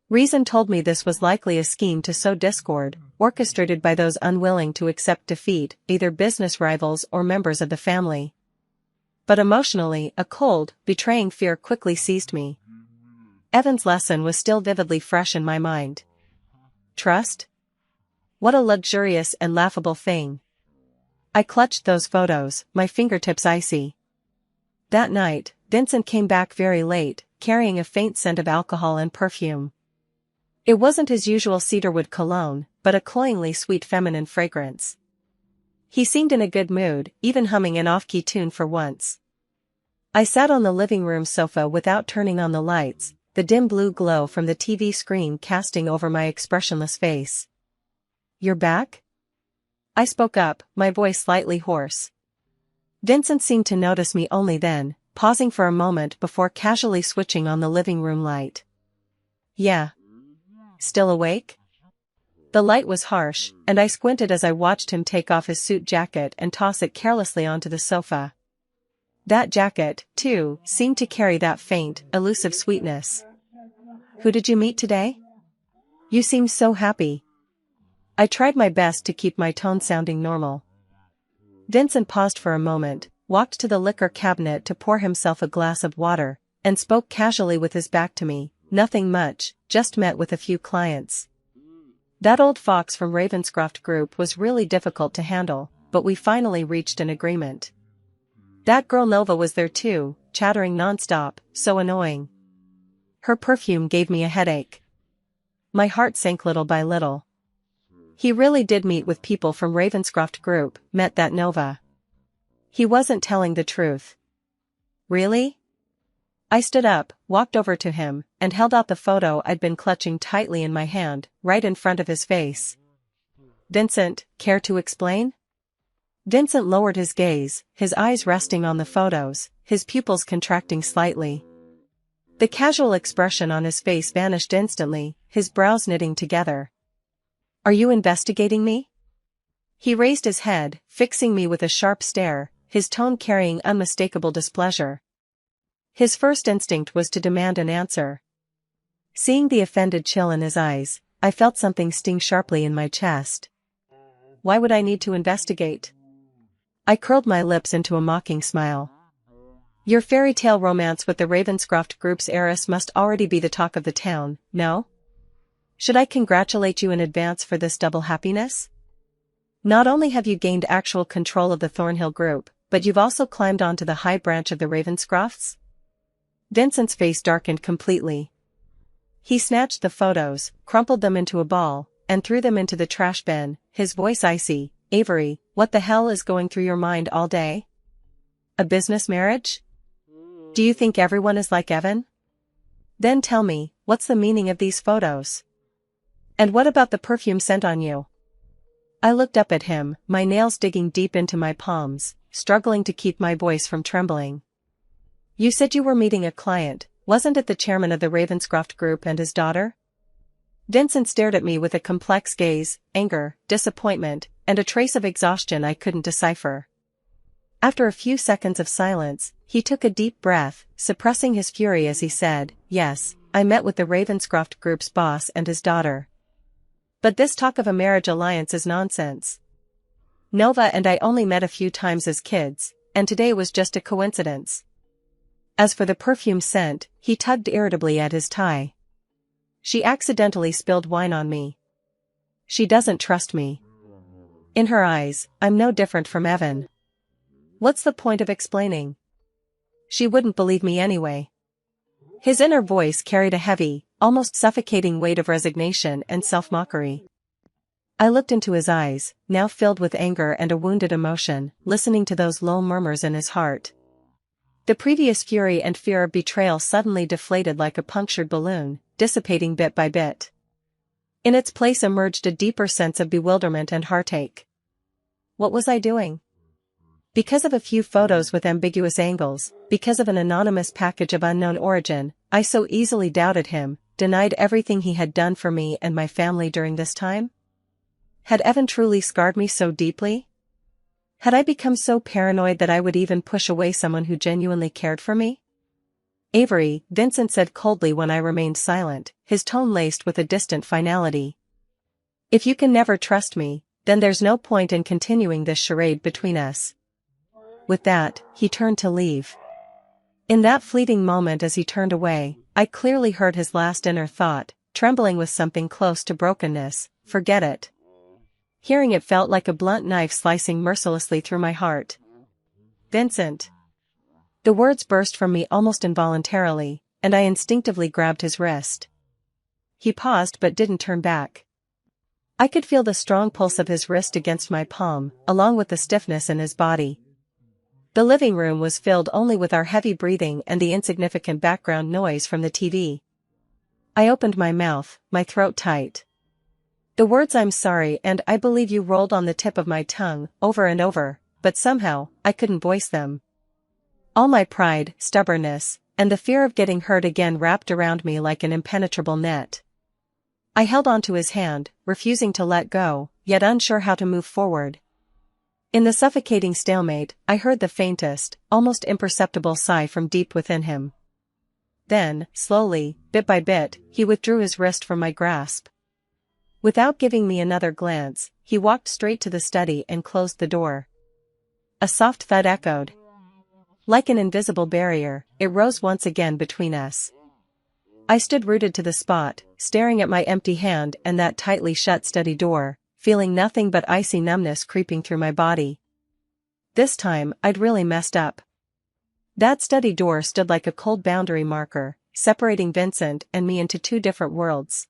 Reason told me this was likely a scheme to sow discord, orchestrated by those unwilling to accept defeat, either business rivals or members of the family. But emotionally, a cold, betraying fear quickly seized me. Evan's lesson was still vividly fresh in my mind. Trust? What a luxurious and laughable thing. I clutched those photos, my fingertips icy. That night, Vincent came back very late, carrying a faint scent of alcohol and perfume. It wasn't his usual cedarwood cologne, but a cloyingly sweet feminine fragrance. He seemed in a good mood, even humming an off-key tune for once. I sat on the living room sofa without turning on the lights, the dim blue glow from the TV screen casting over my expressionless face. "You're back?" I spoke up, my voice slightly hoarse. Vincent seemed to notice me only then, pausing for a moment before casually switching on the living room light. "Yeah. Still awake?" The light was harsh, and I squinted as I watched him take off his suit jacket and toss it carelessly onto the sofa. That jacket, too, seemed to carry that faint, elusive sweetness. "Who did you meet today? You seem so happy." I tried my best to keep my tone sounding normal. Vincent paused for a moment, walked to the liquor cabinet to pour himself a glass of water, and spoke casually with his back to me. "Nothing much, just met with a few clients. That old fox from Ravenscroft Group was really difficult to handle, but we finally reached an agreement. That girl Nova was there too, chattering nonstop, so annoying. Her perfume gave me a headache." My heart sank little by little. He really did meet with people from Ravenscroft Group, met that Nova. He wasn't telling the truth. "Really?" I stood up, walked over to him, and held out the photo I'd been clutching tightly in my hand, right in front of his face. "Vincent, care to explain?" Vincent lowered his gaze, his eyes resting on the photos, his pupils contracting slightly. The casual expression on his face vanished instantly, his brows knitting together. "Are you investigating me?" He raised his head, fixing me with a sharp stare, his tone carrying unmistakable displeasure. His first instinct was to demand an answer. Seeing the offended chill in his eyes, I felt something sting sharply in my chest. Why would I need to investigate? I curled my lips into a mocking smile. "Your fairy tale romance with the Ravenscroft Group's heiress must already be the talk of the town, no? Should I congratulate you in advance for this double happiness? Not only have you gained actual control of the Thornhill Group, but you've also climbed onto the high branch of the Ravenscrofts?" Vincent's face darkened completely. He snatched the photos, crumpled them into a ball, and threw them into the trash bin, his voice icy. "Avery, what the hell is going through your mind all day? A business marriage? Do you think everyone is like Evan? Then tell me, what's the meaning of these photos? And what about the perfume scent on you?" I looked up at him, my nails digging deep into my palms, struggling to keep my voice from trembling. "You said you were meeting a client, wasn't it the chairman of the Ravenscroft Group and his daughter?" Vincent stared at me with a complex gaze, anger, disappointment, and a trace of exhaustion I couldn't decipher. After a few seconds of silence, he took a deep breath, suppressing his fury as he said, "Yes, I met with the Ravenscroft Group's boss and his daughter. But this talk of a marriage alliance is nonsense. Nova and I only met a few times as kids, and today was just a coincidence." As for the perfume scent, he tugged irritably at his tie. "She accidentally spilled wine on me. She doesn't trust me. In her eyes, I'm no different from Evan. What's the point of explaining? She wouldn't believe me anyway." His inner voice carried a heavy, almost suffocating weight of resignation and self-mockery. I looked into his eyes, now filled with anger and a wounded emotion, listening to those low murmurs in his heart. The previous fury and fear of betrayal suddenly deflated like a punctured balloon, dissipating bit by bit. In its place emerged a deeper sense of bewilderment and heartache. What was I doing? Because of a few photos with ambiguous angles, because of an anonymous package of unknown origin, I so easily doubted him, denied everything he had done for me and my family during this time? Had Evan truly scarred me so deeply? Had I become so paranoid that I would even push away someone who genuinely cared for me? Avery, Vincent said coldly when I remained silent, his tone laced with a distant finality. If you can never trust me, then there's no point in continuing this charade between us. With that, he turned to leave. In that fleeting moment as he turned away, I clearly heard his last inner thought, trembling with something close to brokenness: forget it. Hearing it felt like a blunt knife slicing mercilessly through my heart. Vincent. The words burst from me almost involuntarily, and I instinctively grabbed his wrist. He paused but didn't turn back. I could feel the strong pulse of his wrist against my palm, along with the stiffness in his body. The living room was filled only with our heavy breathing and the insignificant background noise from the TV. I opened my mouth, my throat tight. The words "I'm sorry" and "I believe you" rolled on the tip of my tongue, over and over, but somehow, I couldn't voice them. All my pride, stubbornness, and the fear of getting hurt again wrapped around me like an impenetrable net. I held onto his hand, refusing to let go, yet unsure how to move forward. In the suffocating stalemate, I heard the faintest, almost imperceptible sigh from deep within him. Then, slowly, bit by bit, he withdrew his wrist from my grasp. Without giving me another glance, he walked straight to the study and closed the door. A soft thud echoed. Like an invisible barrier, it rose once again between us. I stood rooted to the spot, staring at my empty hand and that tightly shut study door, feeling nothing but icy numbness creeping through my body. This time, I'd really messed up. That study door stood like a cold boundary marker, separating Vincent and me into two different worlds.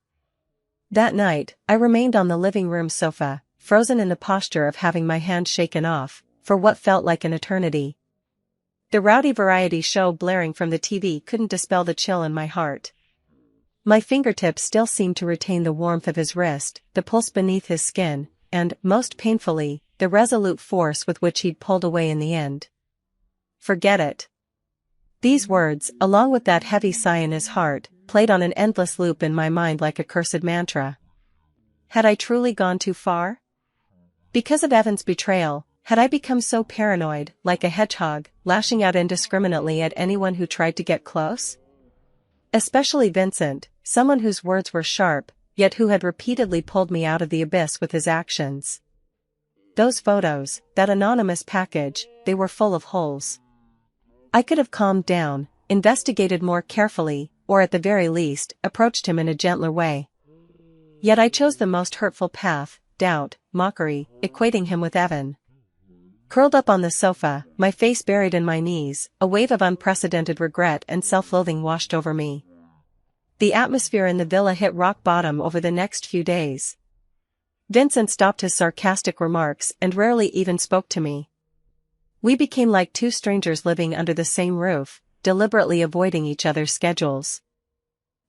That night, I remained on the living room sofa, frozen in the posture of having my hand shaken off, for what felt like an eternity. The rowdy variety show blaring from the TV couldn't dispel the chill in my heart. My fingertips still seemed to retain the warmth of his wrist, the pulse beneath his skin, and, most painfully, the resolute force with which he'd pulled away in the end. Forget it. These words, along with that heavy sigh in his heart, played on an endless loop in my mind like a cursed mantra. Had I truly gone too far? Because of Evan's betrayal, had I become so paranoid, like a hedgehog, lashing out indiscriminately at anyone who tried to get close? Especially Vincent, someone whose words were sharp, yet who had repeatedly pulled me out of the abyss with his actions. Those photos, that anonymous package, they were full of holes. I could have calmed down, investigated more carefully, or at the very least, approached him in a gentler way. Yet I chose the most hurtful path: doubt, mockery, equating him with Evan. Curled up on the sofa, my face buried in my knees, a wave of unprecedented regret and self-loathing washed over me. The atmosphere in the villa hit rock bottom over the next few days. Vincent stopped his sarcastic remarks and rarely even spoke to me. We became like two strangers living under the same roof, deliberately avoiding each other's schedules.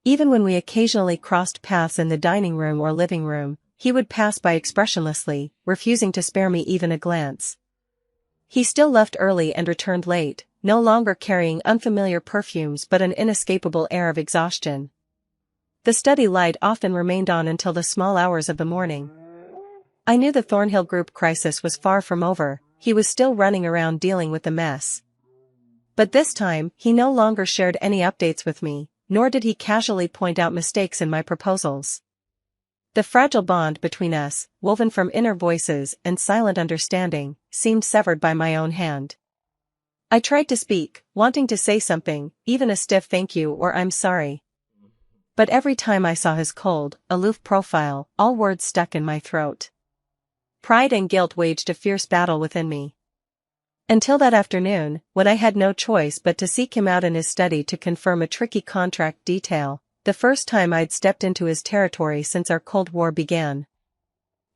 Even when we occasionally crossed paths in the dining room or living room, he would pass by expressionlessly, refusing to spare me even a glance. He still left early and returned late, no longer carrying unfamiliar perfumes but an inescapable air of exhaustion. The study light often remained on until the small hours of the morning. I knew the Thornhill Group crisis was far from over. He was still running around dealing with the mess. But this time, he no longer shared any updates with me, nor did he casually point out mistakes in my proposals. The fragile bond between us, woven from inner voices and silent understanding, seemed severed by my own hand. I tried to speak, wanting to say something, even a stiff thank you or I'm sorry. But every time I saw his cold, aloof profile, all words stuck in my throat. Pride and guilt waged a fierce battle within me. Until that afternoon, when I had no choice but to seek him out in his study to confirm a tricky contract detail, the first time I'd stepped into his territory since our Cold War began.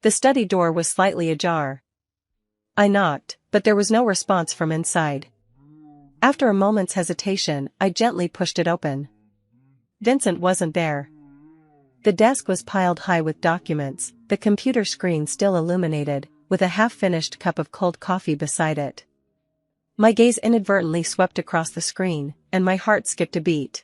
The study door was slightly ajar. I knocked, but there was no response from inside. After a moment's hesitation, I gently pushed it open. Vincent wasn't there. The desk was piled high with documents, the computer screen still illuminated, with a half-finished cup of cold coffee beside it. My gaze inadvertently swept across the screen, and my heart skipped a beat.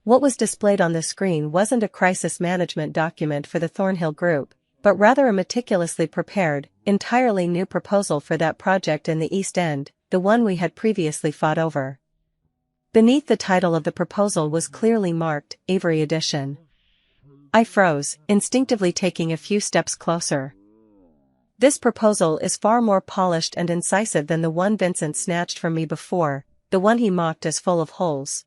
What was displayed on the screen wasn't a crisis management document for the Thornhill Group, but rather a meticulously prepared, entirely new proposal for that project in the East End, the one we had previously fought over. Beneath the title of the proposal was clearly marked, Avery Edition. I froze, instinctively taking a few steps closer. This proposal is far more polished and incisive than the one Vincent snatched from me before, the one he mocked as full of holes.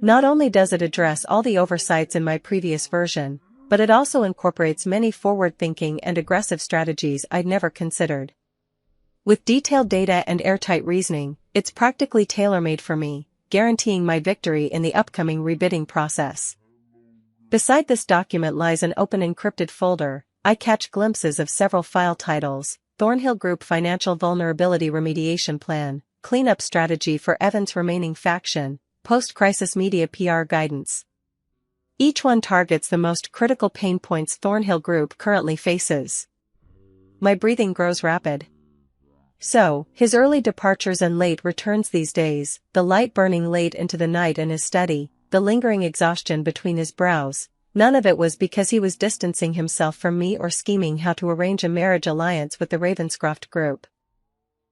Not only does it address all the oversights in my previous version, but it also incorporates many forward-thinking and aggressive strategies I'd never considered. With detailed data and airtight reasoning, it's practically tailor-made for me, guaranteeing my victory in the upcoming rebidding process. Beside this document lies an open encrypted folder. I catch glimpses of several file titles: Thornhill Group Financial Vulnerability Remediation Plan, Cleanup Strategy for Evans' Remaining Faction, Post-Crisis Media PR Guidance. Each one targets the most critical pain points Thornhill Group currently faces. My breathing grows rapid. So, his early departures and late returns these days, the light burning late into the night in his study, the lingering exhaustion between his brows, none of it was because he was distancing himself from me or scheming how to arrange a marriage alliance with the Ravenscroft Group.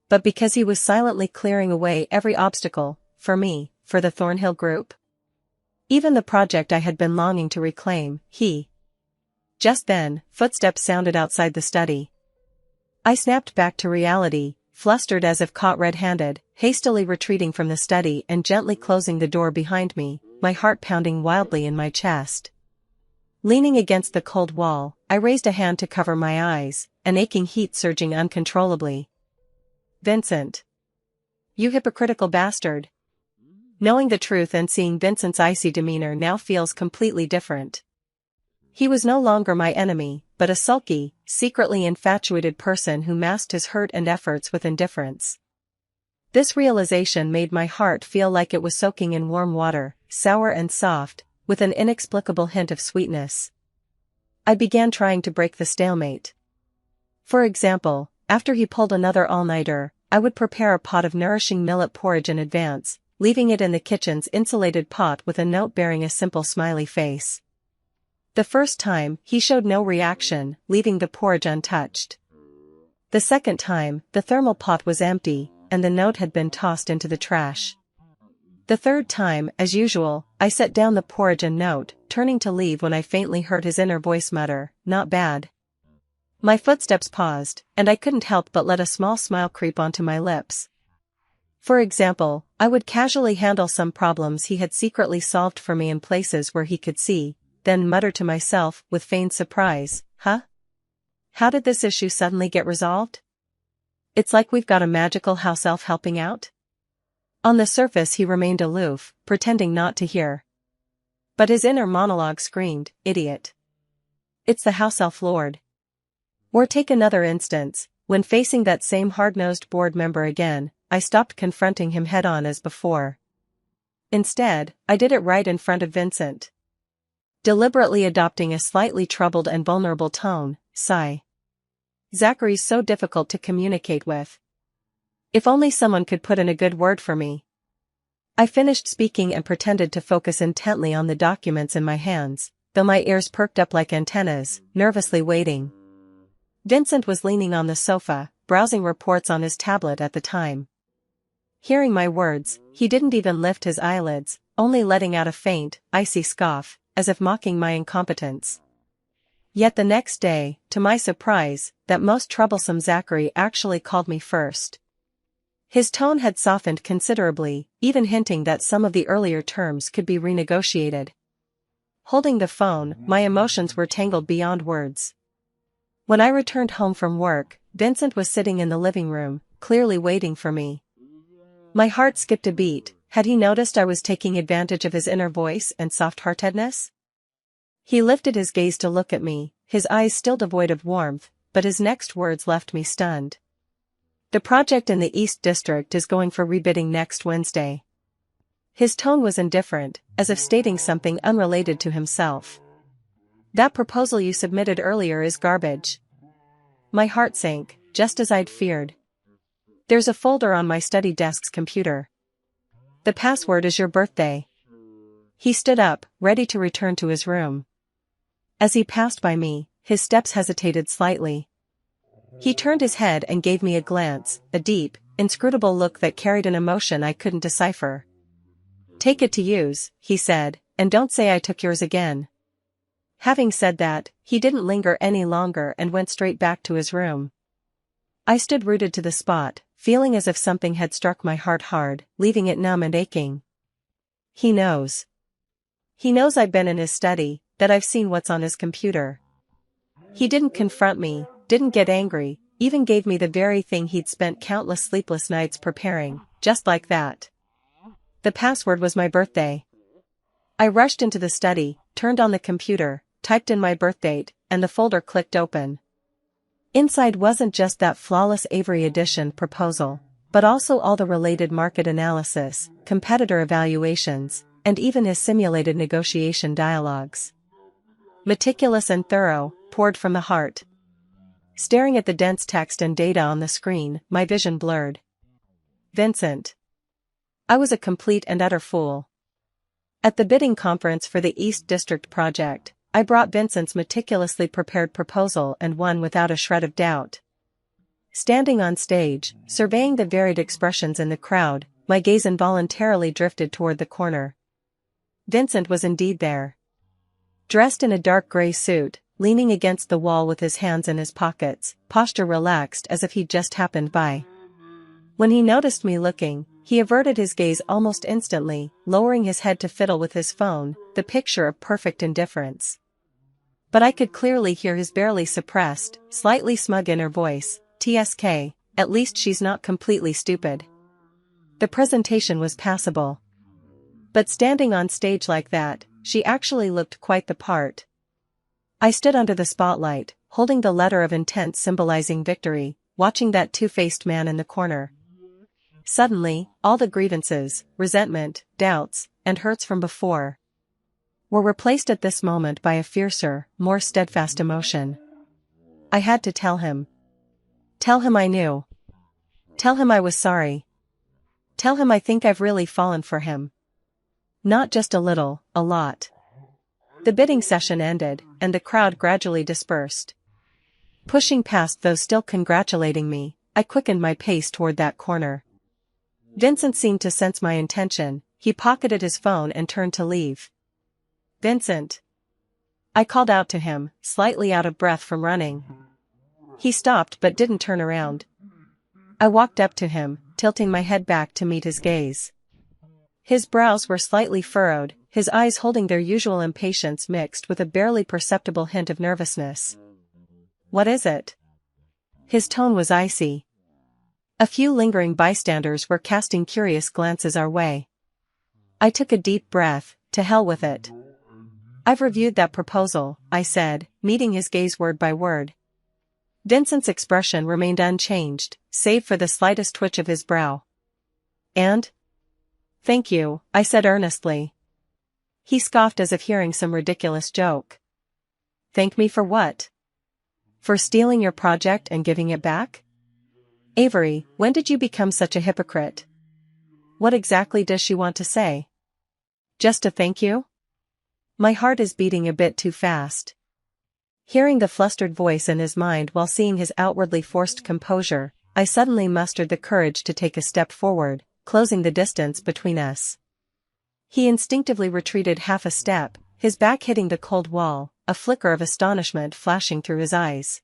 But because he was silently clearing away every obstacle, for me, for the Thornhill Group. Even the project I had been longing to reclaim, he. Just then, footsteps sounded outside the study. I snapped back to reality, flustered as if caught red-handed, hastily retreating from the study and gently closing the door behind me, my heart pounding wildly in my chest. Leaning against the cold wall, I raised a hand to cover my eyes, an aching heat surging uncontrollably. Vincent. You hypocritical bastard. Knowing the truth and seeing Vincent's icy demeanor now feels completely different. He was no longer my enemy, but a sulky, secretly infatuated person who masked his hurt and efforts with indifference. This realization made my heart feel like it was soaking in warm water, sour and soft, with an inexplicable hint of sweetness. I began trying to break the stalemate. For example, after he pulled another all-nighter, I would prepare a pot of nourishing millet porridge in advance, leaving it in the kitchen's insulated pot with a note bearing a simple smiley face. The first time, he showed no reaction, leaving the porridge untouched. The second time, the thermal pot was empty, and the note had been tossed into the trash. The third time, as usual, I set down the porridge and note, turning to leave when I faintly heard his inner voice mutter, "Not bad." My footsteps paused, and I couldn't help but let a small smile creep onto my lips. For example, I would casually handle some problems he had secretly solved for me in places where he could see, then mutter to myself with feigned surprise, "Huh? How did this issue suddenly get resolved? It's like we've got a magical house elf helping out?" On the surface he remained aloof, pretending not to hear. But his inner monologue screamed, "Idiot. It's the house elf lord." Or take another instance, when facing that same hard-nosed board member again, I stopped confronting him head-on as before. Instead, I did it right in front of Vincent. Deliberately adopting a slightly troubled and vulnerable tone, sigh. Zachary's so difficult to communicate with. If only someone could put in a good word for me. I finished speaking and pretended to focus intently on the documents in my hands, though my ears perked up like antennas, nervously waiting. Vincent was leaning on the sofa, browsing reports on his tablet at the time. Hearing my words, he didn't even lift his eyelids, only letting out a faint, icy scoff, as if mocking my incompetence. Yet the next day, to my surprise, that most troublesome Zachary actually called me first. His tone had softened considerably, even hinting that some of the earlier terms could be renegotiated. Holding the phone, my emotions were tangled beyond words. When I returned home from work, Vincent was sitting in the living room, clearly waiting for me. My heart skipped a beat. Had he noticed I was taking advantage of his inner voice and soft-heartedness? He lifted his gaze to look at me, his eyes still devoid of warmth, but his next words left me stunned. The project in the East District is going for rebidding next Wednesday. His tone was indifferent, as if stating something unrelated to himself. That proposal you submitted earlier is garbage. My heart sank, just as I'd feared. There's a folder on my study desk's computer. The password is your birthday. He stood up, ready to return to his room. As he passed by me, his steps hesitated slightly. He turned his head and gave me a glance, a deep, inscrutable look that carried an emotion I couldn't decipher. Take it to use, he said, and don't say I took yours again. Having said that, he didn't linger any longer and went straight back to his room. I stood rooted to the spot, feeling as if something had struck my heart hard, leaving it numb and aching. He knows. He knows I've been in his study, that I've seen what's on his computer. He didn't confront me, didn't get angry, even gave me the very thing he'd spent countless sleepless nights preparing, just like that. The password was my birthday. I rushed into the study, turned on the computer, typed in my birthdate, and the folder clicked open. Inside wasn't just that flawless Avery edition proposal, but also all the related market analysis, competitor evaluations, and even his simulated negotiation dialogues. Meticulous and thorough, poured from the heart. Staring at the dense text and data on the screen, my vision blurred. Vincent. I was a complete and utter fool. At the bidding conference for the East District project, I brought Vincent's meticulously prepared proposal and won without a shred of doubt. Standing on stage, surveying the varied expressions in the crowd, my gaze involuntarily drifted toward the corner. Vincent was indeed there. Dressed in a dark gray suit, leaning against the wall with his hands in his pockets, posture relaxed as if he'd just happened by. When he noticed me looking, he averted his gaze almost instantly, lowering his head to fiddle with his phone, the picture of perfect indifference. But I could clearly hear his barely suppressed, slightly smug inner voice, "TSK, at least she's not completely stupid." The presentation was passable. But standing on stage like that, she actually looked quite the part. I stood under the spotlight, holding the letter of intent symbolizing victory, watching that two-faced man in the corner. Suddenly, all the grievances, resentment, doubts, and hurts from before were replaced at this moment by a fiercer, more steadfast emotion. I had to tell him. Tell him I knew. Tell him I was sorry. Tell him I think I've really fallen for him. Not just a little, a lot. The bidding session ended, and the crowd gradually dispersed. Pushing past those still congratulating me, I quickened my pace toward that corner. Vincent seemed to sense my intention. He pocketed his phone and turned to leave. "Vincent." I called out to him, slightly out of breath from running. He stopped but didn't turn around. I walked up to him, tilting my head back to meet his gaze. His brows were slightly furrowed, his eyes holding their usual impatience mixed with a barely perceptible hint of nervousness. "What is it?" His tone was icy. A few lingering bystanders were casting curious glances our way. I took a deep breath. To hell with it. "I've reviewed that proposal," I said, meeting his gaze word by word. Vincent's expression remained unchanged, save for the slightest twitch of his brow. "And?" "Thank you," I said earnestly. He scoffed as if hearing some ridiculous joke. "Thank me for what? For stealing your project and giving it back? Avery, when did you become such a hypocrite? What exactly does she want to say? Just a thank you?" My heart is beating a bit too fast. Hearing the flustered voice in his mind while seeing his outwardly forced composure, I suddenly mustered the courage to take a step forward, closing the distance between us. He instinctively retreated half a step, his back hitting the cold wall, a flicker of astonishment flashing through his eyes.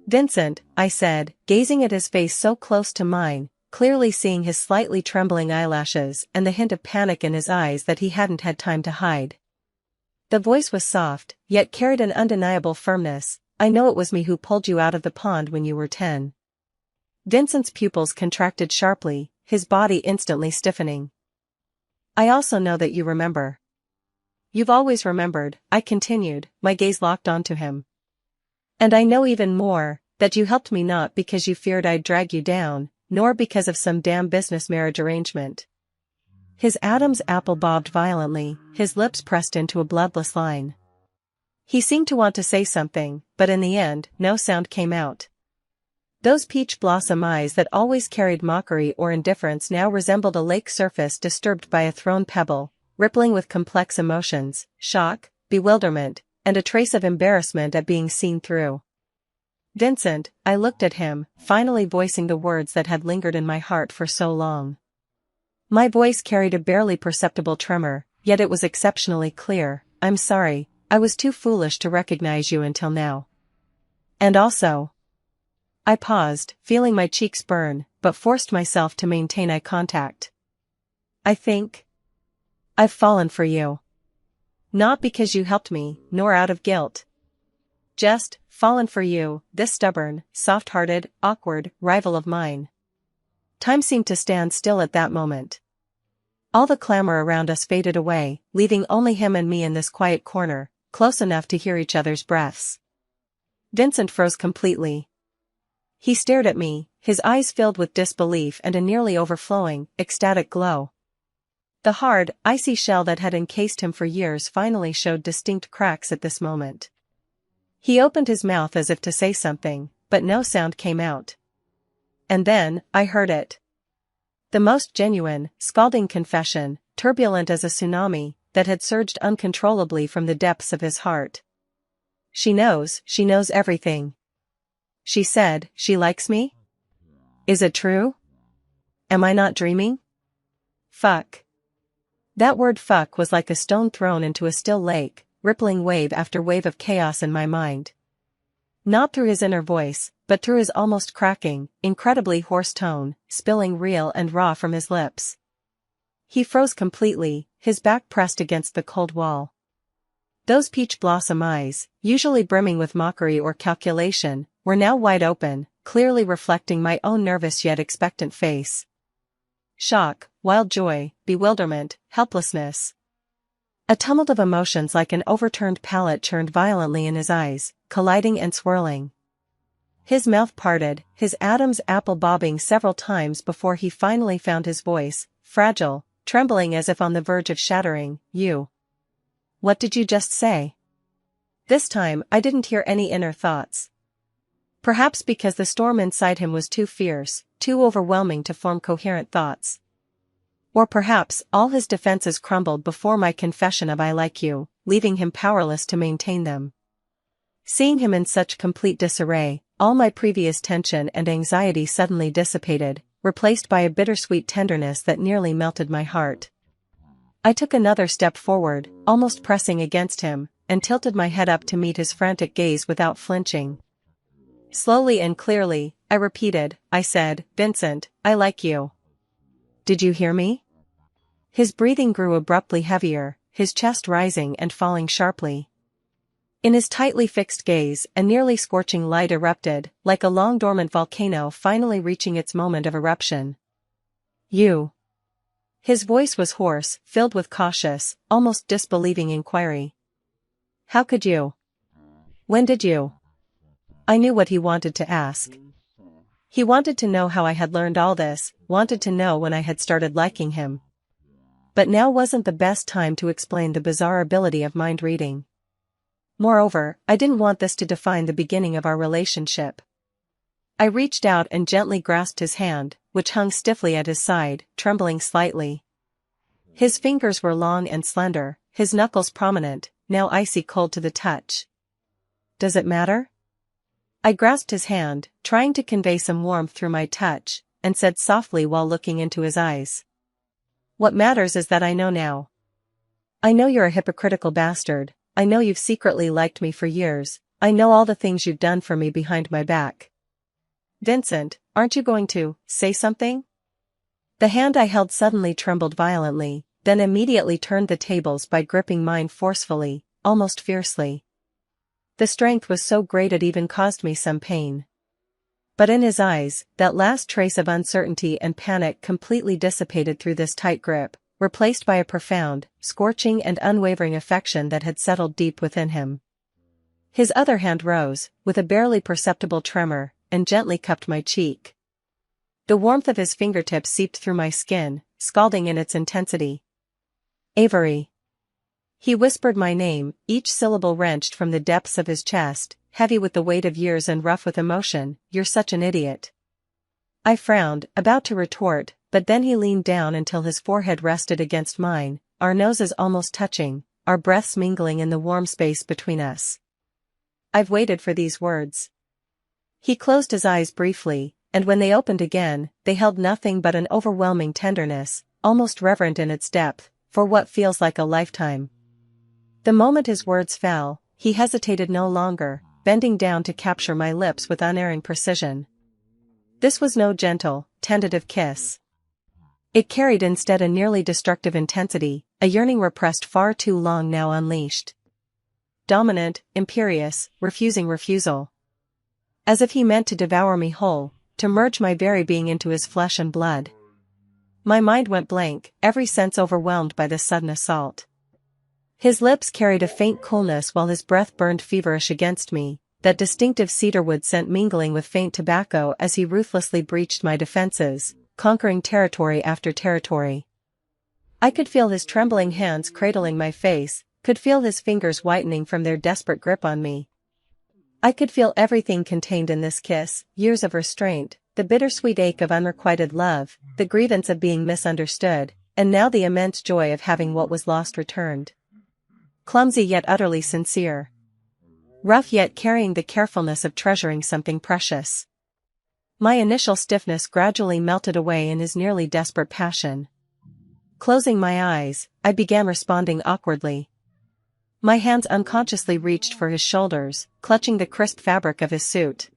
"Vincent," I said, gazing at his face so close to mine, clearly seeing his slightly trembling eyelashes and the hint of panic in his eyes that he hadn't had time to hide. The voice was soft, yet carried an undeniable firmness. "I know it was me who pulled you out of the pond when you were 10. Vincent's pupils contracted sharply, his body instantly stiffening. "I also know that you remember." "You've always remembered," I continued, my gaze locked onto him. "And I know even more, That you helped me not because you feared I'd drag you down, nor because of some damn business marriage arrangement. His Adam's apple bobbed violently, his lips pressed into a bloodless line. He seemed to want to say something, but in the end, no sound came out. Those peach blossom eyes that always carried mockery or indifference now resembled a lake surface disturbed by a thrown pebble, rippling with complex emotions, shock, bewilderment, and a trace of embarrassment at being seen through. Vincent, I looked at him, finally voicing the words that had lingered in my heart for so long. My voice carried a barely perceptible tremor, yet it was exceptionally clear. I'm sorry, I was too foolish to recognize you until now. And also... I paused, feeling my cheeks burn, but forced myself to maintain eye contact. I think I've fallen for you. Not because you helped me, nor out of guilt. Just fallen for you, this stubborn, soft-hearted, awkward rival of mine. Time seemed to stand still at that moment. All the clamor around us faded away, leaving only him and me in this quiet corner, close enough to hear each other's breaths. Vincent froze completely. He stared at me, his eyes filled with disbelief and a nearly overflowing, ecstatic glow. The hard, icy shell that had encased him for years finally showed distinct cracks at this moment. He opened his mouth as if to say something, but no sound came out. And then, I heard it. The most genuine, scalding confession, turbulent as a tsunami, that had surged uncontrollably from the depths of his heart. She knows everything. She said, she likes me? Is it true? Am I not dreaming? Fuck. That word fuck was like a stone thrown into a still lake, rippling wave after wave of chaos in my mind. Not through his inner voice, but through his almost cracking, incredibly hoarse tone, spilling real and raw from his lips. He froze completely, his back pressed against the cold wall. Those peach blossom eyes, usually brimming with mockery or calculation, were now wide open, clearly reflecting my own nervous yet expectant face. Shock, wild joy, bewilderment, helplessness. A tumult of emotions like an overturned pallet churned violently in his eyes, colliding and swirling. His mouth parted, his Adam's apple bobbing several times before he finally found his voice, fragile, trembling as if on the verge of shattering. You. What did you just say? This time, I didn't hear any inner thoughts. Perhaps because the storm inside him was too fierce, too overwhelming to form coherent thoughts. Or perhaps all his defenses crumbled before my confession of I like you, leaving him powerless to maintain them. Seeing him in such complete disarray, all my previous tension and anxiety suddenly dissipated, replaced by a bittersweet tenderness that nearly melted my heart. I took another step forward, almost pressing against him, and tilted my head up to meet his frantic gaze without flinching. Slowly and clearly, I repeated, I said, Vincent, I like you. Did you hear me? His breathing grew abruptly heavier, his chest rising and falling sharply. In his tightly fixed gaze, a nearly scorching light erupted, like a long-dormant volcano finally reaching its moment of eruption. You. His voice was hoarse, filled with cautious, almost disbelieving inquiry. How could you? When did you? I knew what he wanted to ask. He wanted to know how I had learned all this, wanted to know when I had started liking him. But now wasn't the best time to explain the bizarre ability of mind reading. Moreover, I didn't want this to define the beginning of our relationship. I reached out and gently grasped his hand, which hung stiffly at his side, trembling slightly. His fingers were long and slender, his knuckles prominent, now icy cold to the touch. Does it matter? I grasped his hand, trying to convey some warmth through my touch, and said softly while looking into his eyes. What matters is that I know now. I know you're a hypocritical bastard, I know you've secretly liked me for years, I know all the things you've done for me behind my back. Vincent, aren't you going to say something? The hand I held suddenly trembled violently, then immediately turned the tables by gripping mine forcefully, almost fiercely. The strength was so great it even caused me some pain. But in his eyes, that last trace of uncertainty and panic completely dissipated through this tight grip, replaced by a profound, scorching and unwavering affection that had settled deep within him. His other hand rose, with a barely perceptible tremor, and gently cupped my cheek. The warmth of his fingertips seeped through my skin, scalding in its intensity. Avery. He whispered my name, each syllable wrenched from the depths of his chest, heavy with the weight of years and rough with emotion. You're such an idiot. I frowned, about to retort, but then he leaned down until his forehead rested against mine, our noses almost touching, our breaths mingling in the warm space between us. I've waited for these words. He closed his eyes briefly, and when they opened again, they held nothing but an overwhelming tenderness, almost reverent in its depth, for what feels like a lifetime. The moment his words fell, he hesitated no longer, bending down to capture my lips with unerring precision. This was no gentle, tentative kiss. It carried instead a nearly destructive intensity, a yearning repressed far too long now unleashed. Dominant, imperious, refusing refusal. As if he meant to devour me whole, to merge my very being into his flesh and blood. My mind went blank, every sense overwhelmed by this sudden assault. His lips carried a faint coolness while his breath burned feverish against me, that distinctive cedarwood scent mingling with faint tobacco as he ruthlessly breached my defenses, conquering territory after territory. I could feel his trembling hands cradling my face, could feel his fingers whitening from their desperate grip on me. I could feel everything contained in this kiss, years of restraint, the bittersweet ache of unrequited love, the grievance of being misunderstood, and now the immense joy of having what was lost returned. Clumsy yet utterly sincere. Rough yet carrying the carefulness of treasuring something precious. My initial stiffness gradually melted away in his nearly desperate passion. Closing my eyes, I began responding awkwardly. My hands unconsciously reached for his shoulders, clutching the crisp fabric of his suit.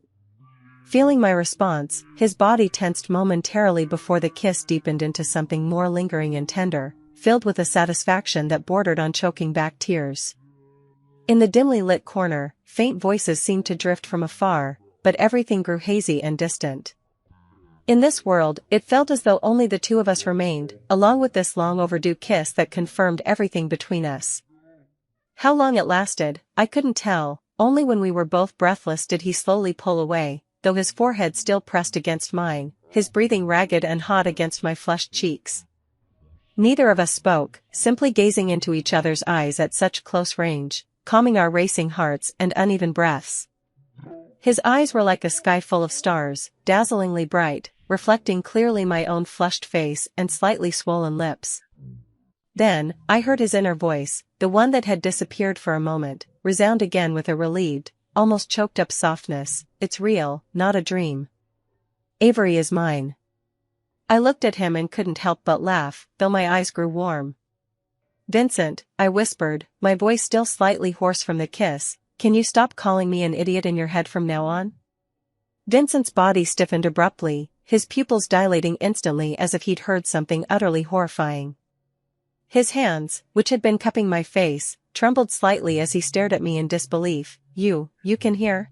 Feeling my response, his body tensed momentarily before the kiss deepened into something more lingering and tender, filled with a satisfaction that bordered on choking back tears. In the dimly lit corner, faint voices seemed to drift from afar, but everything grew hazy and distant. In this world, it felt as though only the two of us remained, along with this long overdue kiss that confirmed everything between us. How long it lasted, I couldn't tell, only when we were both breathless did he slowly pull away, though his forehead still pressed against mine, his breathing ragged and hot against my flushed cheeks. Neither of us spoke, simply gazing into each other's eyes at such close range, calming our racing hearts and uneven breaths. His eyes were like a sky full of stars, dazzlingly bright, reflecting clearly my own flushed face and slightly swollen lips. Then, I heard his inner voice, the one that had disappeared for a moment, resound again with a relieved, almost choked-up softness. It's real, not a dream. Avery is mine. I looked at him and couldn't help but laugh, though my eyes grew warm. Vincent, I whispered, my voice still slightly hoarse from the kiss, can you stop calling me an idiot in your head from now on? Vincent's body stiffened abruptly, his pupils dilating instantly as if he'd heard something utterly horrifying. His hands, which had been cupping my face, trembled slightly as he stared at me in disbelief. You can hear?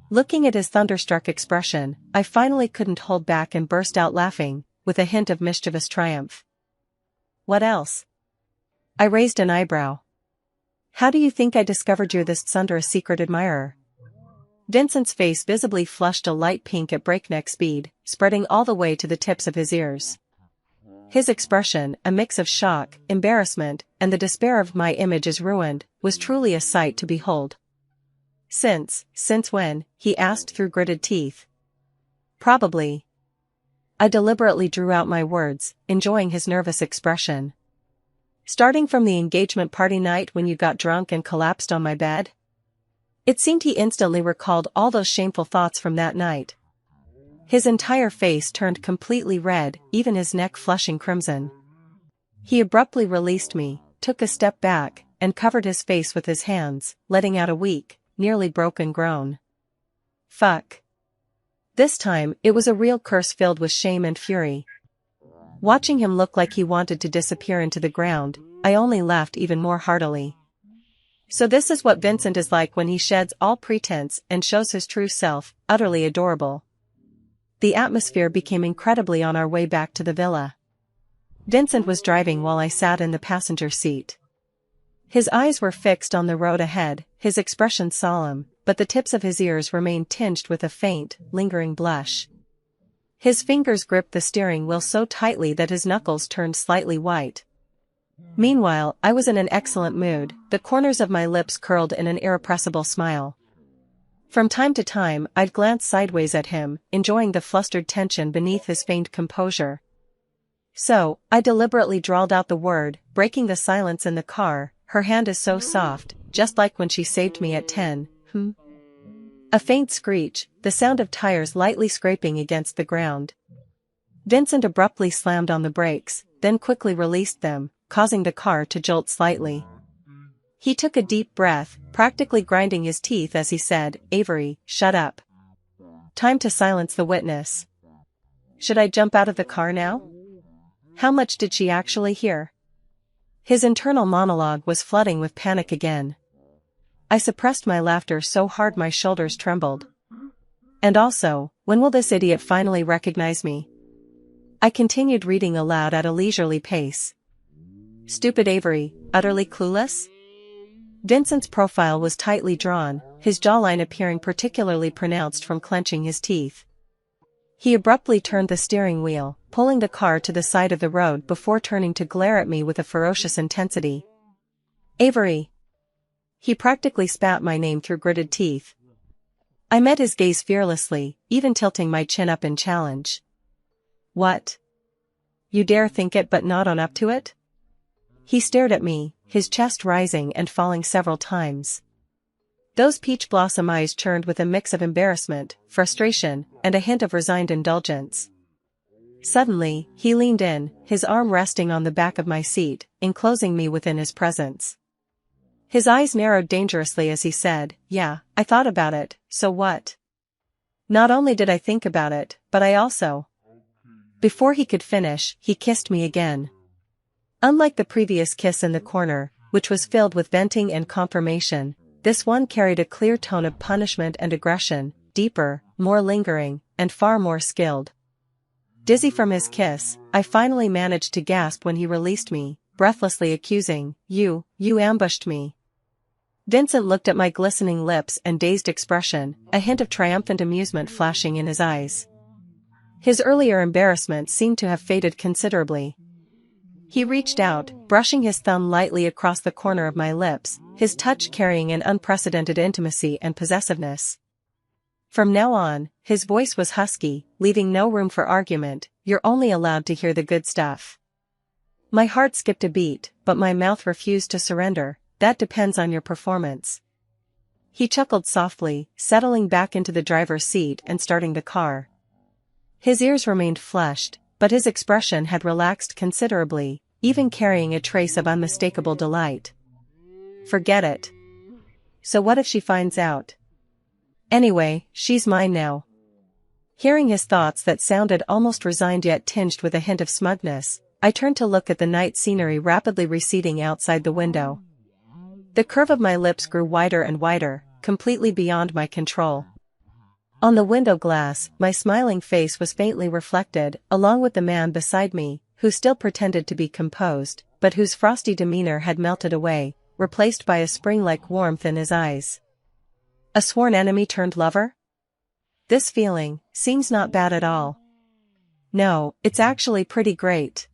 Looking at his thunderstruck expression, I finally couldn't hold back and burst out laughing, with a hint of mischievous triumph. What else? I raised an eyebrow. How do you think I discovered you're this thunderous secret admirer? Vincent's face visibly flushed a light pink at breakneck speed, spreading all the way to the tips of his ears. His expression, a mix of shock, embarrassment, and the despair of my image is ruined, was truly a sight to behold. Since when? He asked through gritted teeth. Probably. I deliberately drew out my words, enjoying his nervous expression. Starting from the engagement party night when you got drunk and collapsed on my bed? It seemed he instantly recalled all those shameful thoughts from that night. His entire face turned completely red, even his neck flushing crimson. He abruptly released me, took a step back, and covered his face with his hands, letting out a weak, nearly broken groan. Fuck. This time, it was a real curse filled with shame and fury. Watching him look like he wanted to disappear into the ground, I only laughed even more heartily. So this is what Vincent is like when he sheds all pretense and shows his true self, utterly adorable. The atmosphere became incredibly on our way back to the villa. Vincent was driving while I sat in the passenger seat. His eyes were fixed on the road ahead, his expression solemn, but the tips of his ears remained tinged with a faint, lingering blush. His fingers gripped the steering wheel so tightly that his knuckles turned slightly white. Meanwhile, I was in an excellent mood, the corners of my lips curled in an irrepressible smile. From time to time, I'd glance sideways at him, enjoying the flustered tension beneath his feigned composure. So, I deliberately drawled out the word, breaking the silence in the car, "Her hand is so soft, just like when she saved me at 10, A faint screech, the sound of tires lightly scraping against the ground. Vincent abruptly slammed on the brakes, then quickly released them, causing the car to jolt slightly. He took a deep breath, practically grinding his teeth as he said, "Avery, shut up. Time to silence the witness. Should I jump out of the car now? How much did she actually hear?" His internal monologue was flooding with panic again. I suppressed my laughter so hard my shoulders trembled. And also, when will this idiot finally recognize me? I continued reading aloud at a leisurely pace. Stupid Avery, utterly clueless? Vincent's profile was tightly drawn, his jawline appearing particularly pronounced from clenching his teeth. He abruptly turned the steering wheel, pulling the car to the side of the road before turning to glare at me with a ferocious intensity. "Avery!" He practically spat my name through gritted teeth. I met his gaze fearlessly, even tilting my chin up in challenge. "What? You dare think it but not own up to it?" He stared at me, his chest rising and falling several times. Those peach blossom eyes churned with a mix of embarrassment, frustration, and a hint of resigned indulgence. Suddenly, he leaned in, his arm resting on the back of my seat, enclosing me within his presence. His eyes narrowed dangerously as he said, "Yeah, I thought about it, so what? Not only did I think about it, but I also..." Before he could finish, he kissed me again. Unlike the previous kiss in the corner, which was filled with venting and confirmation, this one carried a clear tone of punishment and aggression, deeper, more lingering, and far more skilled. Dizzy from his kiss, I finally managed to gasp when he released me, breathlessly accusing, You ambushed me." Vincent looked at my glistening lips and dazed expression, a hint of triumphant amusement flashing in his eyes. His earlier embarrassment seemed to have faded considerably. He reached out, brushing his thumb lightly across the corner of my lips, his touch carrying an unprecedented intimacy and possessiveness. From now on, his voice was husky, leaving no room for argument, "You're only allowed to hear the good stuff." My heart skipped a beat, but my mouth refused to surrender. "That depends on your performance." He chuckled softly, settling back into the driver's seat and starting the car. His ears remained flushed, but his expression had relaxed considerably, even carrying a trace of unmistakable delight. "Forget it. So what if she finds out? Anyway, she's mine now." Hearing his thoughts that sounded almost resigned yet tinged with a hint of smugness, I turned to look at the night scenery rapidly receding outside the window. The curve of my lips grew wider and wider, completely beyond my control. On the window glass, my smiling face was faintly reflected, along with the man beside me, who still pretended to be composed, but whose frosty demeanor had melted away, replaced by a spring-like warmth in his eyes. A sworn enemy turned lover? This feeling seems not bad at all. No, it's actually pretty great.